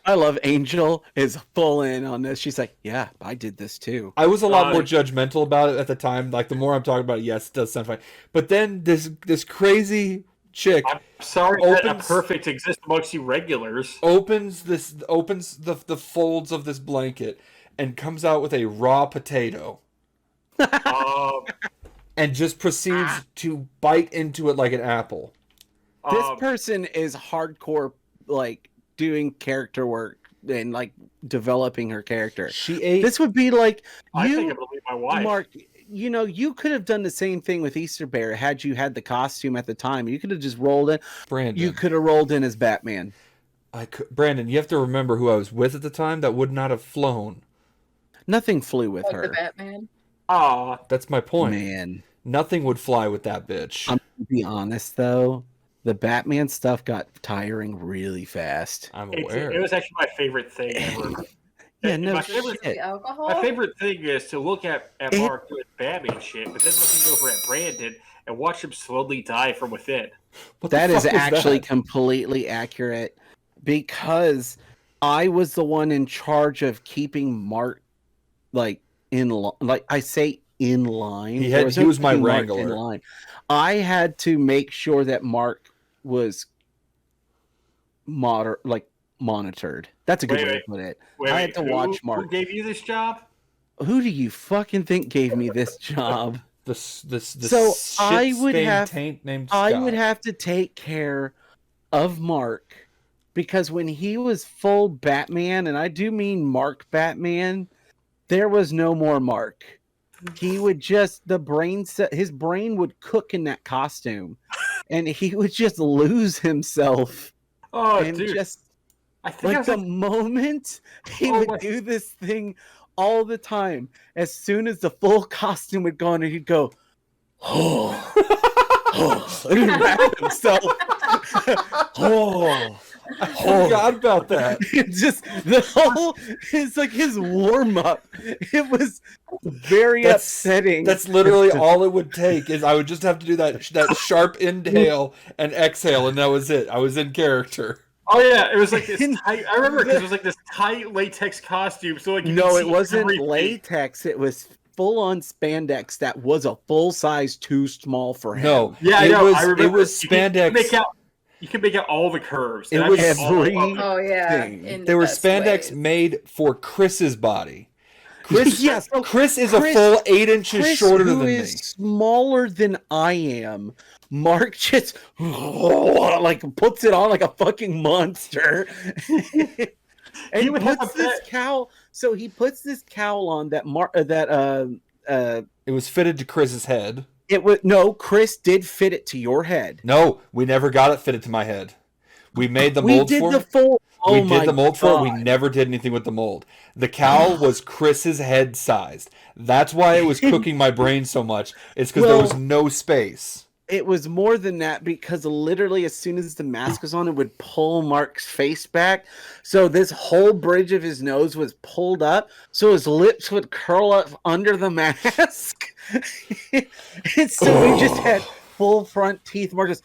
I love Angel is full in on this. She's like, yeah, I did this too. I was a lot more judgmental about it at the time. Like, the more I'm talking about it, yes, it does sound fine. But then this crazy chick I'm sorry that a perfect exists amongst you regulars. opens the folds of this blanket and comes out with a raw potato and just proceeds to bite into it like an apple. This person is hardcore, like, doing character work and, like, developing her character. She ate. This would be like, I think I believe my wife. Mark, you know, you could have done the same thing with Easter Bear had you had the costume at the time. You could have just rolled in. Brandon. You could have rolled in as Batman. Brandon, you have to remember who I was with at the time. That would not have flown. Nothing flew with Like her. the Batman. Aw. That's my point. Man. Nothing would fly with that bitch. I'm gonna be honest though, the Batman stuff got tiring really fast. I'm aware. It was actually my favorite thing ever. Yeah, no my shit. The alcohol. My favorite thing is to look at Mark doing Batman shit, but then looking over at Brandon and watch him slowly die from within. That is fuck was actually that? completely accurate because I was the one in charge of keeping Mark like I say in line. He was my keeping Mark wrangler. in line. I had to make sure that Mark was monitored. That's a good way to put it. I had to watch Mark. Who gave you this job? Who do you fucking think gave me this job? So I would have taint named I Scott. would have to take care of Mark because when he was full Batman, and I do mean Mark Batman, there was no more Mark. He would just his brain would cook in that costume, and he would just lose himself. Oh, And dude. just I think I like was the like, moment he Oh would my- do this thing all the time. As soon as the full costume would go on, and he'd go, and he'd wrap himself. I forgot about that. It's just the whole. It's like his warm up. It was very upsetting. That's literally all it would take. Is I would just have to do that sharp inhale and exhale, and that was it. I was in character. oh yeah, it was like this tight. I remember because it was like this tight latex costume. So like you No, could it see wasn't everything. latex. It was full on spandex. That was a full size too small for him. No, Yeah, I it know. was I remember. it was spandex. You can make out all the curves. It and I was made all of every- them. Oh yeah. thing. In the They were best spandex ways. made for Chris's body. Chris, Yes, so Chris is Chris- a full 8 inches Chris, shorter who than me. is smaller than I am. Mark just like puts it on like a fucking monster. And he would have puts a this pet. cowl. So he puts this cowl on that It was fitted to Chris's head. Chris did fit it to your head. No, we never got it fitted to my head. We made the We mold did for the it. full. We Oh my did the mold for it. We God. never did anything with the mold. The cowl was Chris's head sized. That's why it was cooking my brain so much. It's because there was no space. It was more than that because literally as soon as the mask was on, it would pull Mark's face back. So this whole bridge of his nose was pulled up. So his lips would curl up under the mask. And so we just had full front teeth. Mark just,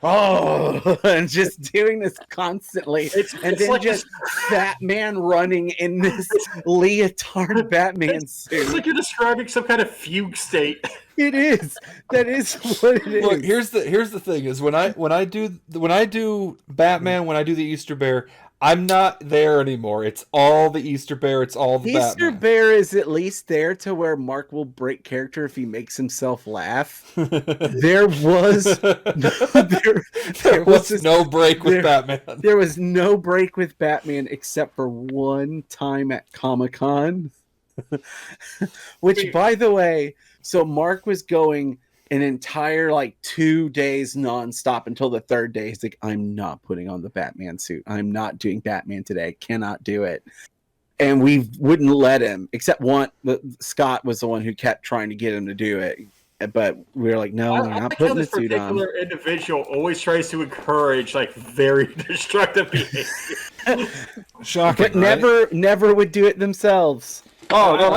and just doing this constantly. And it's then like just Batman running in this leotard Batman It's suit. like you're describing some kind of fugue state. It is. That is what it is. Look, here's the thing: is when I do Batman, when I do the Easter Bear, I'm not there anymore. It's all the Easter Bear. It's all the Easter Batman. Bear is at least there to where Mark will break character if he makes himself laugh. There was there was no break with Batman. There was no break with Batman except for one time at Comic-Con. Which, by the way, so Mark was going an entire 2 days nonstop until the third day. He's like, I'm not putting on the Batman suit. I'm not doing Batman today. Cannot do it. And we wouldn't let him, except Scott was the one who kept trying to get him to do it. But we were like, no, we're not putting the suit on. This particular individual always tries to encourage very destructive behavior. Shocking, but never would do it themselves. Oh no!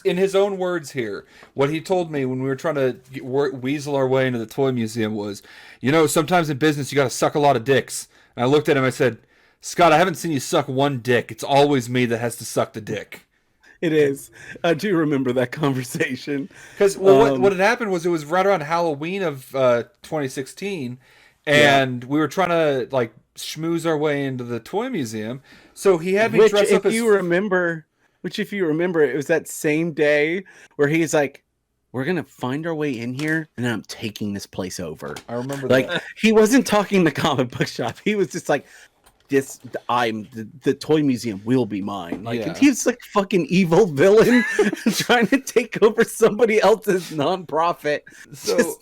In his own words here, what he told me when we were trying to weasel our way into the toy museum was, sometimes in business you got to suck a lot of dicks. And I looked at him, I said, Scott, I haven't seen you suck one dick. It's always me that has to suck the dick. It is. I do remember that conversation. Because what had happened was it was right around Halloween of 2016, and we were trying to schmooze our way into the toy museum. So he had me dress up as... Which, if you remember, it was that same day where he's like, we're going to find our way in here, and I'm taking this place over. I remember that. He wasn't talking the comic book shop. He was just like, the toy museum will be mine. He's like fucking evil villain trying to take over somebody else's nonprofit. So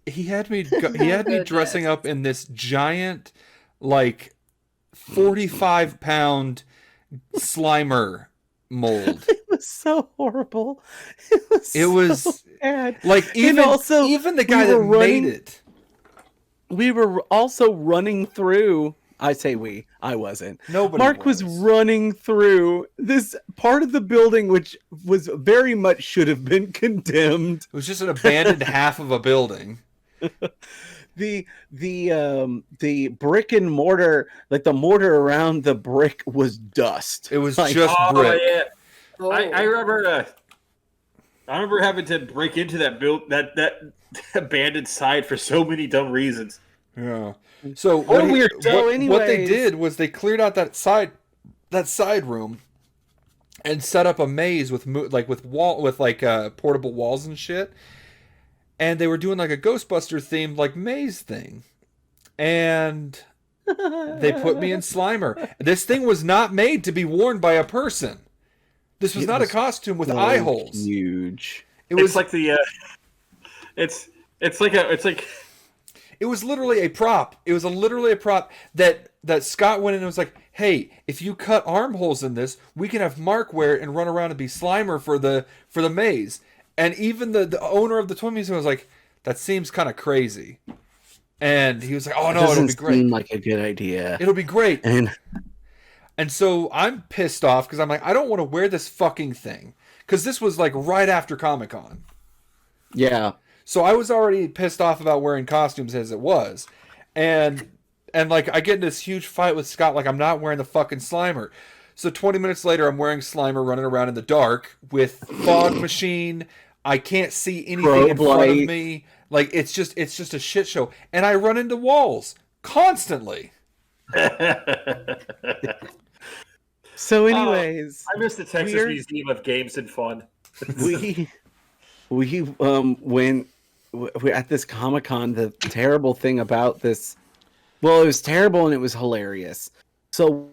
he had me dressing up in this giant 45-pound Slimer mold. It was so horrible. It was so bad. Even the guy that made it. We were also running through. I say we. I wasn't. Mark was running through this part of the building, which was very much should have been condemned. It was just an abandoned half of a building. The brick and mortar, the mortar around the brick was dust. It was just brick. Yeah. Oh. I remember. I remember having to break into that abandoned side for so many dumb reasons. Yeah. So what they did was they cleared out that side room and set up a maze with portable walls and shit. And they were doing a Ghostbuster themed maze thing. And they put me in Slimer. This thing was not made to be worn by a person. This was not a costume with eye holes. Huge. It was It was literally a prop. It was literally a prop that Scott went in and was like, hey, if you cut armholes in this, we can have Mark wear it and run around and be Slimer for the maze. And even the owner of the toy museum was like, that seems kind of crazy. And he was like, oh no, it'll be great. Seem like a good idea. It'll be great. And so I'm pissed off because I'm like, I don't want to wear this fucking thing. Because this was right after Comic-Con. Yeah. So I was already pissed off about wearing costumes as it was. And I get in this huge fight with Scott, I'm not wearing the fucking Slimer. So 20 minutes later, I'm wearing Slimer running around in the dark with fog machine. I can't see anything in front of me. It's just a shit show. And I run into walls constantly. So anyways. I miss the Texas Museum of Games and Fun. we went at this Comic-Con. The terrible thing about this, well, it was terrible and it was hilarious. So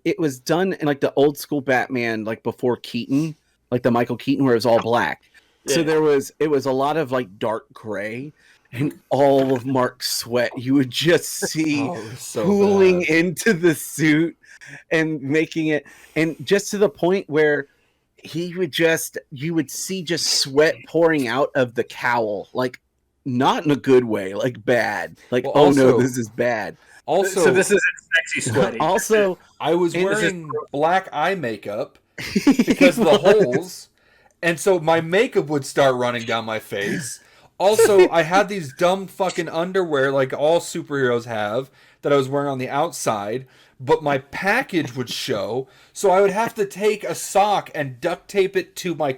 it was done in the old school Batman, before Keaton, the Michael Keaton, where it was all black. Yeah. So it was a lot of dark gray, and all of Mark's sweat you would just see pooling into the suit and making it, and just to the point where you would see just sweat pouring out of the cowl, not in a good way, bad. Oh no, this is bad. Also, so this isn't sexy sweaty. Also, I was wearing black eye makeup because of the holes, and so my makeup would start running down my face. Also, I had these dumb fucking underwear all superheroes have that I was wearing on the outside, but my package would show, so I would have to take a sock and duct tape it to my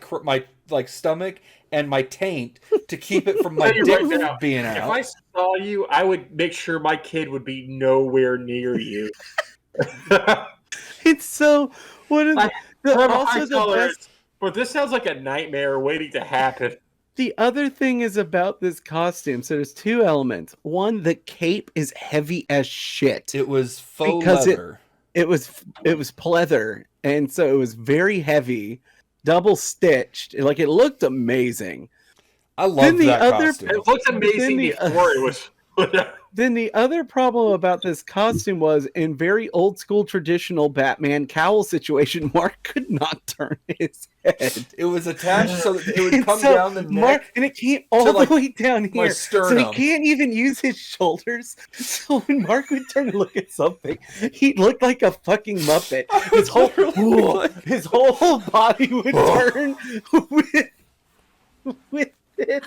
stomach and my taint to keep it from my dick being out. If I saw you, I would make sure my kid would be nowhere near you. It's so what are I the have a also high the tolerance, best. but this sounds like a nightmare waiting to happen. The other thing is about this costume. So there's two elements. One, the cape is heavy as shit. It was faux Because leather. it was pleather, and so it was very heavy, double stitched. Like it looked amazing. I love that costume. It looked amazing before it was. Then the other problem about this costume was, in very old school traditional Batman cowl situation, Mark could not turn his head. It was attached so that it would come So down the neck. Mark, and it came all like, the way down my here, so sternum. he can't even use his shoulders. So when Mark would turn to look at something, he looked like a fucking Muppet. His whole body would turn with it.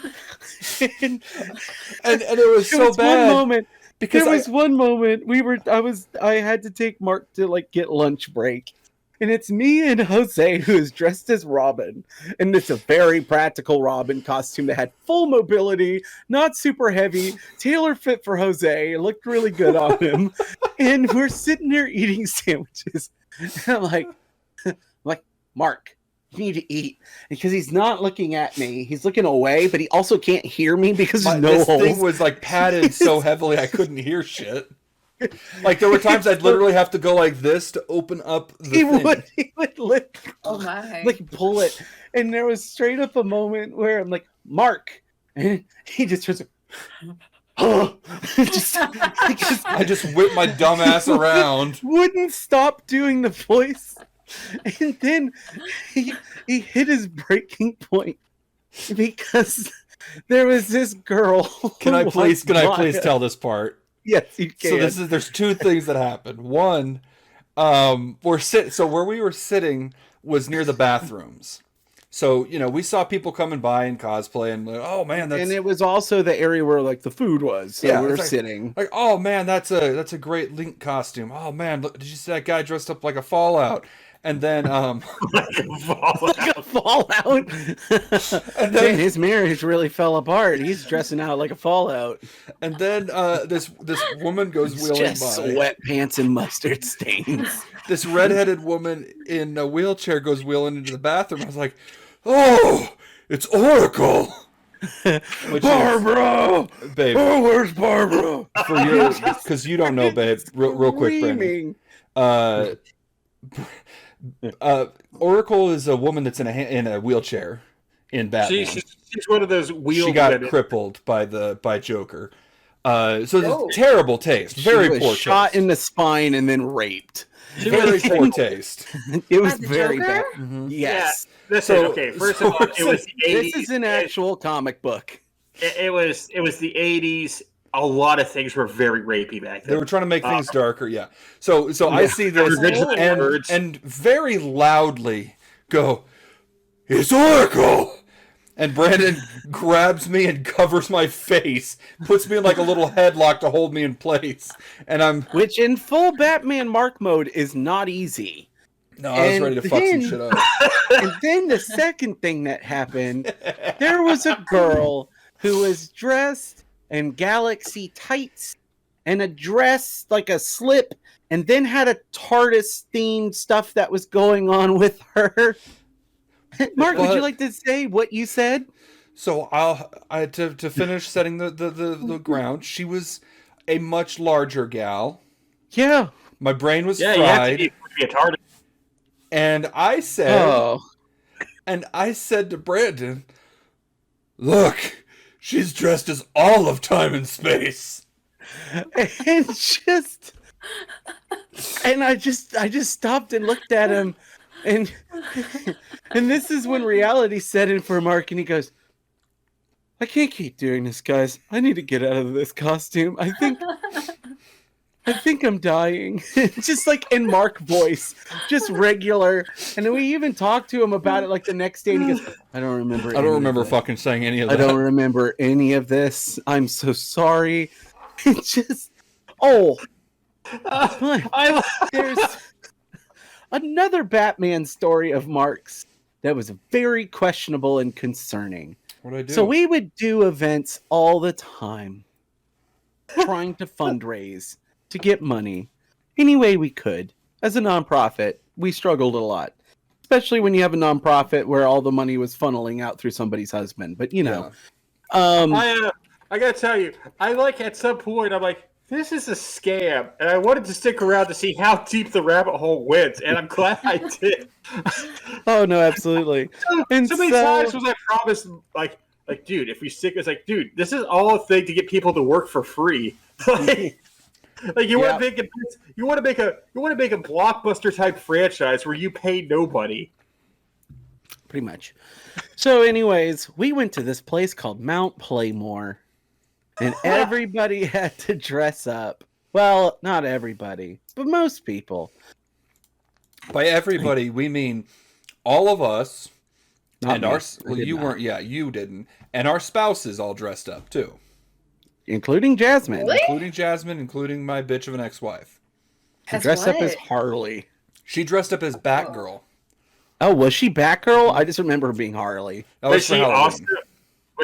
And it was so bad. One moment, because there was one moment I had to take Mark to like get lunch break. And it's me and Jose who is dressed as Robin. And it's a very practical Robin costume that had full mobility, not super heavy, tailor fit for Jose. It looked really good on him. And we're sitting there eating sandwiches. And I'm like, Mark, you need to eat. Because he's not looking at me. He's looking away, but he also can't hear me because there's no this holes. thing was like padded so heavily I couldn't hear shit. Like there were times I'd literally have to go like this to open up the thing. He would lift, my. like pull it. And there was straight up a moment where I'm like, Mark, and he just turns I just whipped my dumb ass around. Wouldn't stop doing the voice. And then he hit his breaking point because there was this girl. Can I please tell this part? Yes, you can. So there's two things that happened. One, so where we were sitting was near the bathrooms. So, we saw people coming by in cosplay and like, oh man, and it was also the area where like the food was. So we were sitting. Like, oh man, that's a great Link costume. Oh man, look, did you see that guy dressed up like a Fallout? And then like a Fallout. And then his marriage really fell apart. He's dressing out like a Fallout. And then this woman goes wheeling by. Sweatpants and mustard stains. This redheaded woman in a wheelchair goes wheeling into the bathroom. I was like, oh, it's Oracle. Barbara, babe. Oh, where's Barbara? Because you don't know, babe. Real quick, Brandon. Oracle is a woman that's in a wheelchair in Batman. She's one of those wheels. She got crippled by Joker. So it's terrible taste. Very poor taste. Shot in the spine and then raped. Very poor taste. It was very bad. Mm-hmm. Yes. Yeah, listen, okay. First of all, it was the 80s. This is an actual comic book. It was the 80s. A lot of things were very rapey back then. They were trying to make things darker, yeah. So I see this and very loudly go, it's Oracle! And Brandon grabs me and covers my face, puts me in like a little headlock to hold me in place. And which in full Batman Mark mode is not easy. No, I was ready to fuck some shit up. And then the second thing that happened, there was a girl who was dressed in galaxy tights and a dress, like a slip, and then had a TARDIS themed stuff that was going on with her. Mark, would you like to say what you said? So to finish setting the ground, she was a much larger gal. Yeah. My brain was fried. You have to be a TARDIS. And I said, to Brandon, look, she's dressed as all of time and space. And I just stopped and looked at him, and this is when reality set in for Mark, and he goes, I can't keep doing this, guys. I need to get out of this costume. I think I'm dying. Just like in Mark voice, just regular. And then we even talked to him about it like the next day, and he goes, I don't remember fucking saying any of that. I don't remember any of this. I'm so sorry. It's just, there's another Batman story of Mark's that was very questionable and concerning. What'd I do? So we would do events all the time, trying to fundraise to get money. any way we could. As a nonprofit, we struggled a lot, especially when you have a nonprofit where all the money was funneling out through somebody's husband. But I gotta tell you, at some point I'm like, this is a scam, and I wanted to stick around to see how deep the rabbit hole went, and I'm glad I did. Oh no, absolutely. And so many times was I promised, like, dude, if we stick, it's like, dude, this is all a thing to get people to work for free. Like you want to make a blockbuster type franchise where you pay nobody. Pretty much. So, anyways, we went to this place called Mount Playmore, and everybody had to dress up. Well, not everybody, but most people. By everybody, we mean all of us, Not me. you weren't. Yeah, you didn't, and our spouses all dressed up too, including Jasmine. Really? including Jasmine, including my bitch of an ex-wife. She dressed up as Harley. She dressed up as Batgirl. Oh, was she Batgirl? I just remember her being Harley. Was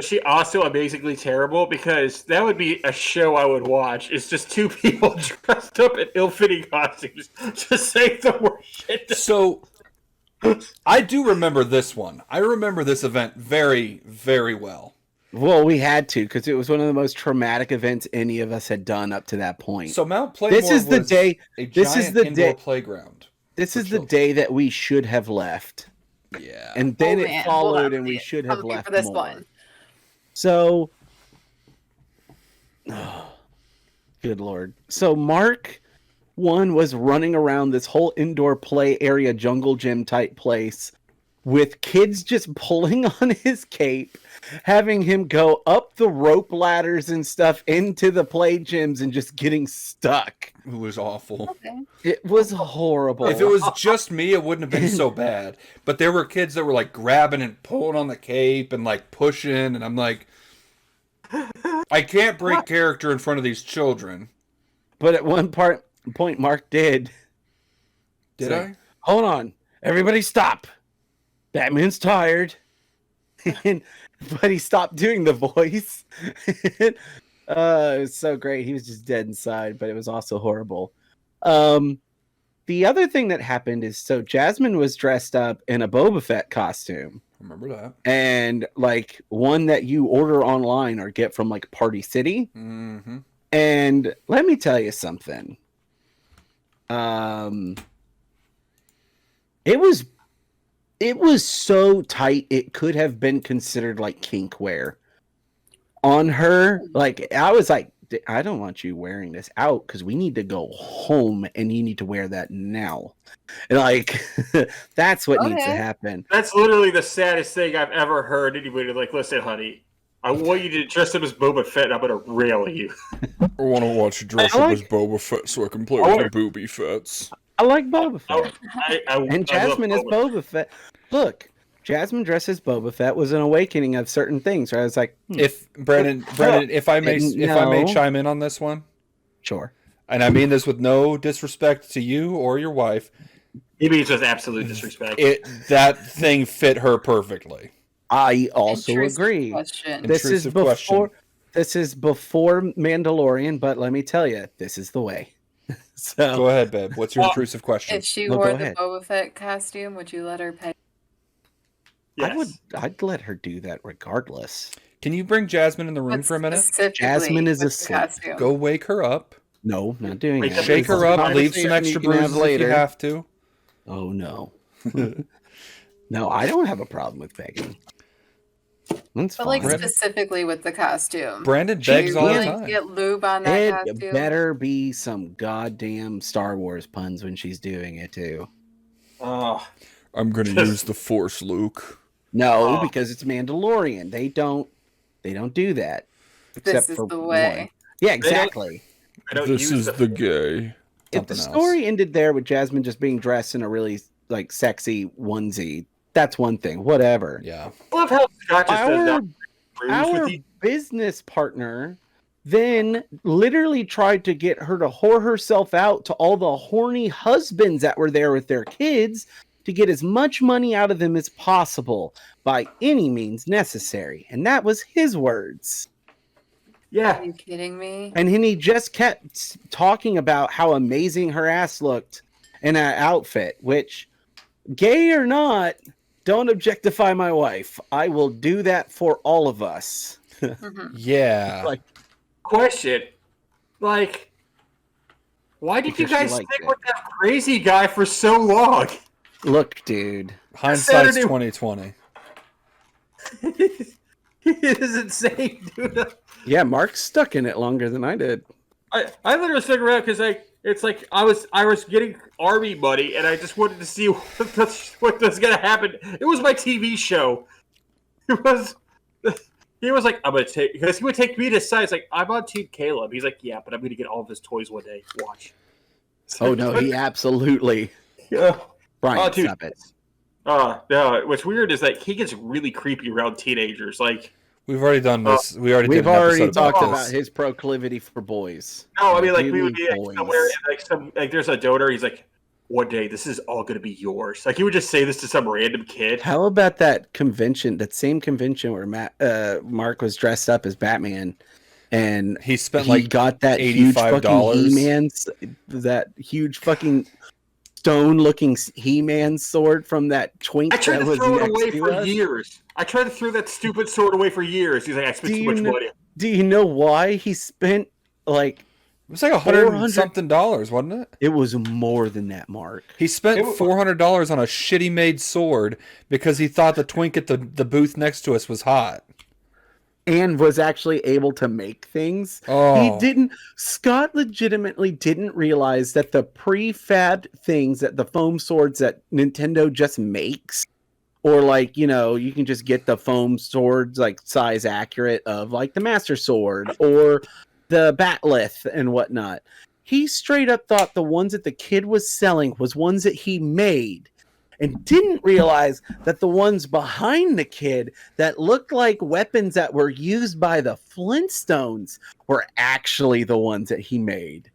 she also amazingly terrible? Because that would be a show I would watch. It's just two people dressed up in ill-fitting costumes to say the worst shit. So, I do remember this one. I remember this event very, very well. Well, we had to, because it was one of the most traumatic events any of us had done up to that point. So Mount Playmore was a indoor playground. This is the day that we should have left. Yeah. And then it followed, and we should have left for this more. one. So, good Lord. So Mark, one, was running around this whole indoor play area, jungle gym type place, with kids just pulling on his cape, having him go up the rope ladders and stuff into the play gyms and just getting stuck. It was awful. Okay. It was horrible. If it was just me, it wouldn't have been so bad. But there were kids that were like grabbing and pulling on the cape and like pushing, and I'm like, I can't break character in front of these children. But at one point, Mark did. Did say, I? Hold on, everybody, stop. Batman's tired. But he stopped doing the voice. It was so great. He was just dead inside, but it was also horrible. The other thing that happened is, so Jasmine was dressed up in a Boba Fett costume. Remember that. And like one that you order online or get from like Party City. Mm-hmm. And let me tell you something. It was so tight it could have been considered like kink wear on her. Like I was like, I don't want you wearing this out because we need to go home and you need to wear that now. Like that's what needs to happen. That's literally the saddest thing I've ever heard anybody like, listen, honey, I want you to dress up as Boba Fett and I'm gonna rail you. I want to watch you dress up as Boba Fett so I can play with the booby fets. I like Boba Fett. And I Jasmine is Boba Fett. Look, Jasmine dresses Boba Fett was an awakening of certain things. Right? I was like, if Brandon, if I may chime in on this one, sure. And I mean this with no disrespect to you or your wife. He means with absolute disrespect. That thing fit her perfectly. I also agree. This is before Mandalorian, but let me tell you, this is the way. So go ahead, babe. What's your intrusive question? If she wore the Boba Fett costume, would you let her pay? Yes. I'd let her do that regardless. Can you bring Jasmine in the room for a minute? Jasmine is asleep. Go wake her up. No, not doing that. Shake her up. Leave some extra bruises if you have to. Oh no. No, I don't have a problem with begging. That's but fine. like specifically with the costume. Brandon begs all the time. Get lube on that costume. It better be some goddamn Star Wars puns when she's doing it too. Oh, I'm gonna use the Force, Luke. No, because it's Mandalorian. They don't do that. This is the way. One. Yeah, exactly. This is the gay. If the story ended there with Jasmine just being dressed in a really like sexy onesie, that's one thing. Whatever. Yeah. I love how Scott just does our business partner then literally tried to get her to whore herself out to all the horny husbands that were there with their kids to get as much money out of them as possible by any means necessary. And that was his words. Yeah. Are you kidding me? And then he just kept talking about how amazing her ass looked in that outfit, which, gay or not, don't objectify my wife. I will do that for all of us. Mhm. Yeah. Like, Question. Like, why did you Because she guys liked stick it. with that crazy guy for so long? look, dude. Hindsight's Saturday- 2020. He is insane, dude. Yeah, Mark's stuck in it longer than I did. I literally stuck around because it's like I was getting army money and I just wanted to see what was gonna happen. It was my TV show. It was. He was like, I'm gonna take, because he would take me to side. It's like, I'm on Team Caleb. He's like, yeah, but I'm gonna get all of his toys one day. Watch. Oh no, he absolutely. Yeah. Brian, Oh, dude. stop it. No. What's weird is that he gets really creepy around teenagers. Like, We've already done this. We've We've already episode talked this. about his proclivity for boys. no, I mean, like we Really would be like, boys. somewhere, and like there's a donor. He's like, one day this is all gonna be yours. Like he would just say this to some random kid. How about that convention, that same convention where Mark was dressed up as Batman, and He spent he like got that huge fucking $85. He-Man's, that huge fucking stone-looking He-Man sword from that twink I tried that to was throw it next away to for us. years. I tried to throw that stupid sword away for years. He's like, I spent Do too you much know- money. Do you know why he spent like? It was like $100 $400 something, wasn't it? It was more than that, Mark. He spent It was- $400 on a shitty made sword because he thought the twink at the booth next to us was hot. And was actually able to make things. Oh, He didn't. Scott legitimately didn't realize that the prefab things, that the foam swords that Nintendo just makes, or like, you know, you can just get the foam swords like size accurate of like the Master Sword or the Batleth and whatnot. He straight up thought the ones that the kid was selling was ones that he made, and didn't realize that the ones behind the kid that looked like weapons that were used by the Flintstones were actually the ones that he made.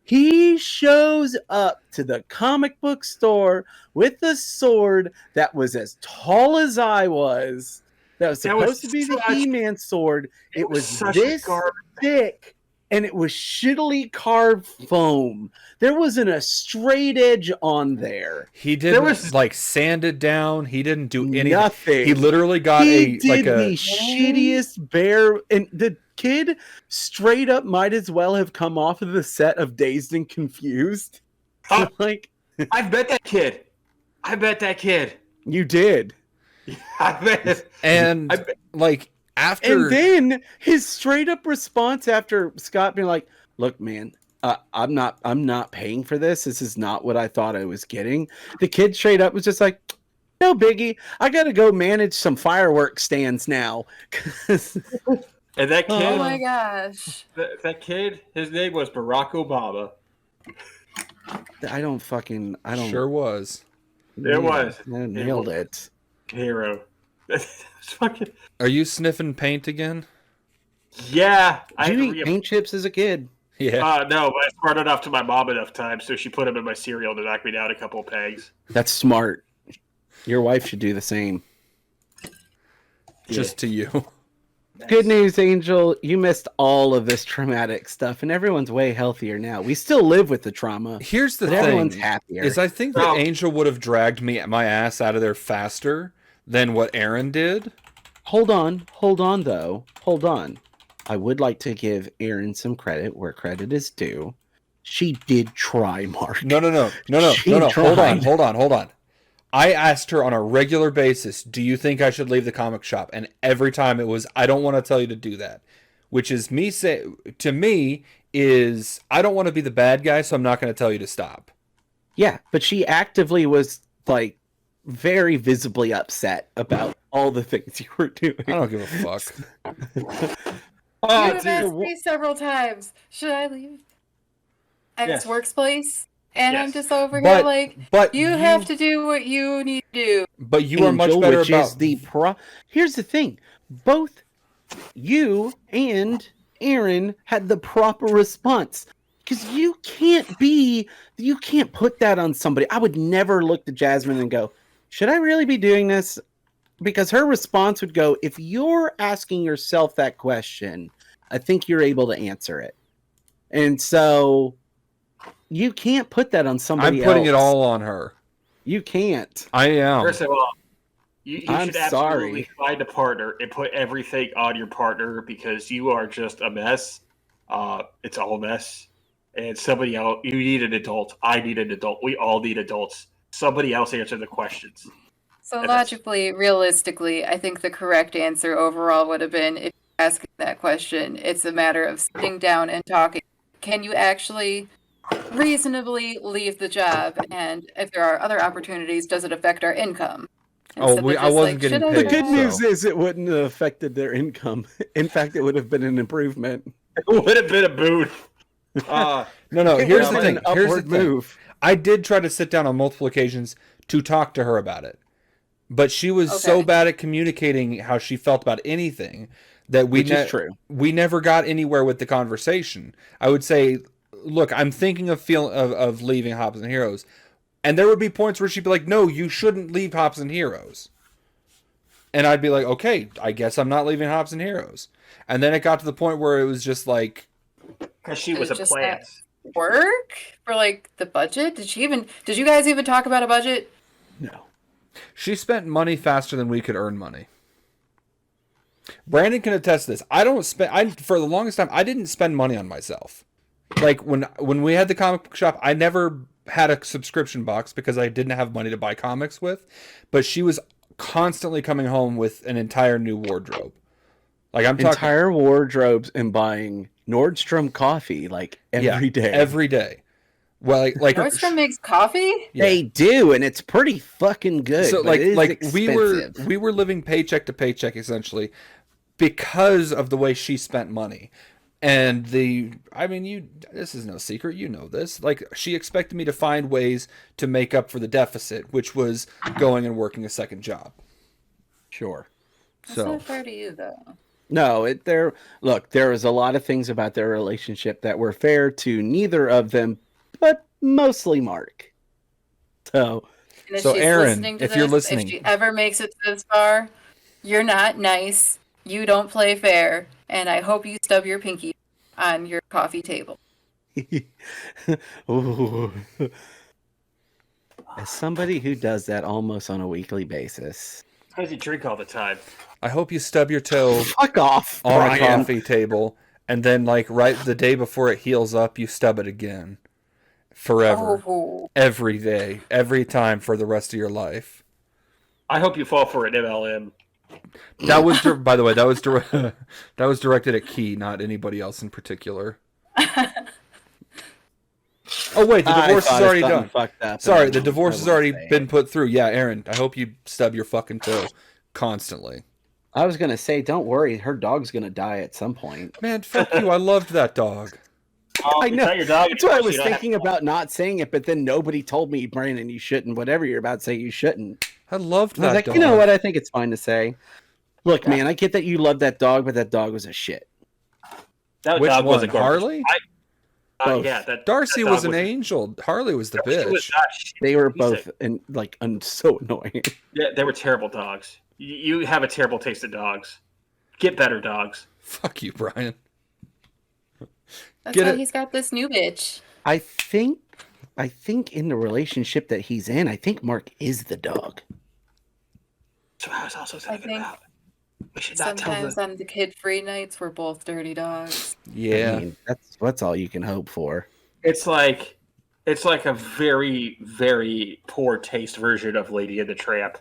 He shows up to the comic book store with a sword that was as tall as I was. That was That was supposed to be the such- He-Man sword. It was such this garbage. thick, and it was shittily carved foam. There wasn't a straight edge on there. he didn't was- like sand it down. He didn't do anything. Nothing. He literally got He a did the shittiest bear, and the kid straight up might as well have come off of the set of Dazed and Confused. Huh? Like, I bet that kid. you did. I bet. and I bet- like after And then his straight up response after Scott being like, "Look, man, I'm not paying for this. This is not what I thought I was getting." The kid straight up was just like, "No biggie. I got to go manage some fireworks stands now." And that kid, Oh my gosh. that kid, his name was Barack Obama. I don't. sure was. It was. I nailed it. Hero. It's fucking. Are you sniffing paint again? Yeah. Did you I eat paint chips as a kid? Yeah. No, but I brought it off to my mom enough times, so she put them in my cereal to knock me down a couple of pegs. That's smart. Your wife should do the same. Just to you. Good news, Angel. You missed all of this traumatic stuff, and everyone's way healthier now. We still live with the trauma, Here's the but thing. everyone's happier. Is I think that Oh. Angel would have dragged my ass out of there faster than what Aaron did. Hold on, though. Hold on. I would like to give Erin some credit where credit is due. She did try, Mark. No. She Hold tried. on. I asked her on a regular basis, do you think I should leave the comic shop? And every time it was, I don't want to tell you to do that. Which is to me, is I don't want to be the bad guy, so I'm not going to tell you to stop. Yeah, but she actively was like very visibly upset about all the things you were doing. I don't give a fuck. Oh, you have asked dude. me several times, should I leave X Yes. workspace? And I'm Yes. just over But- here like, But you have to do what you need to do. But you are much Angel, better which about. is the Here's the thing: both you and Aaron had the proper response, because you can't put that on somebody. I would never look to Jasmine and go, "Should I really be doing this?" Because her response would go, "If you're asking yourself that question, I think you're able to answer it. And so you can't put that on somebody I'm putting else. it all on her. You can't. I am. First of all, you I'm should absolutely sorry. find a partner and put everything on your partner because you are just a mess. It's all a mess. And somebody else, you need an adult. I need an adult. We all need adults. Somebody else answer the questions. So And that's- logically, realistically, I think the correct answer overall would have been if you're asking that question, it's a matter of sitting down and talking. Can you actually reasonably leave the job? And if there are other opportunities, does it affect our income? Instead of I just wasn't getting should I paid, The good go? news so. is it wouldn't have affected their income. In fact, it would have been an improvement. It would have been a boon. No. It Here's would the have been thing. an Here's the upward thing. move. I did try to sit down on multiple occasions to talk to her about it, but she was so Okay. bad at communicating how she felt about anything that Which is true. we never got anywhere with the conversation. I would say, look, I'm thinking of leaving Hops and Heroes, and there would be points where she'd be like, "No, you shouldn't leave Hops and Heroes," and I'd be like, "Okay, I guess I'm not leaving Hops and Heroes." And then it got to the point where it was just like, Because she was a Just plant. Work for like the budget? Did you guys even talk about a budget? No. she spent money faster than we could earn money. Brandon can attest to this. I don't spend. For the longest time, I didn't spend money on myself. Like when we had the comic book shop, I never had a subscription box because I didn't have money to buy comics with. But she was constantly coming home with an entire new wardrobe. Like I'm talking Entire wardrobes and buying Nordstrom coffee like every day. every day. Well, like Nordstrom makes coffee? yeah. They do, and it's pretty fucking good. So but it is like expensive. we were living paycheck to paycheck essentially because of the way she spent money. And this is no secret, you know this. Like she expected me to find ways to make up for the deficit, which was going and working a second job. Sure. That's So not fair to you though. No, there was a lot of things about their relationship that were fair to neither of them, but mostly Mark. So And if So, she's Aaron, listening to if you're this, listening- if she ever makes it this far, you're not nice. You don't play fair, and I hope you stub your pinky on your coffee table. Ooh. As somebody who does that almost on a weekly basis. Because you drink all the time. I hope you stub your toe Fuck off, on a Brian. coffee table, and then like right the day before it heals up, you stub it again. Forever. Oh, Every day. Every time for the rest of your life. I hope you fall for an MLM. That was, by the way, that was directed at Key, not anybody else in particular. Oh wait, the I divorce is thought of already something done. fucked up, Sorry, and the I divorce has won't already say it. been put through. Yeah, Aaron, I hope you stub your fucking toe constantly. I was gonna say, don't worry, her dog's gonna die at some point. Man, fuck you. I loved that dog. Oh, I you know. tell your dog That's why I you was don't have- thinking about not saying it, but then nobody told me, Brandon, you shouldn't. Whatever you're about to say, you shouldn't. I loved And I that was like, dog. you know what? I think it's fine to say. Look, man, I get that you love that dog, but that dog was a shit. That Which dog was a one, garbage. Harley? Both. Yeah, that Darcy that was dog an angel. Harley was the Darcy bitch. was not shit. They were He's both so annoying. Yeah, they were terrible dogs. You have a terrible taste of dogs. Get better dogs. Fuck you, Brian. that's Get why it? he's got this new bitch. I think in the relationship that he's in, I think Mark is the dog. So I was also I thinking think about. We should not tell sometimes on the kid-free nights, we're both dirty dogs. Yeah. I mean, that's all you can hope for. It's like a very, very poor taste version of Lady and the Tramp.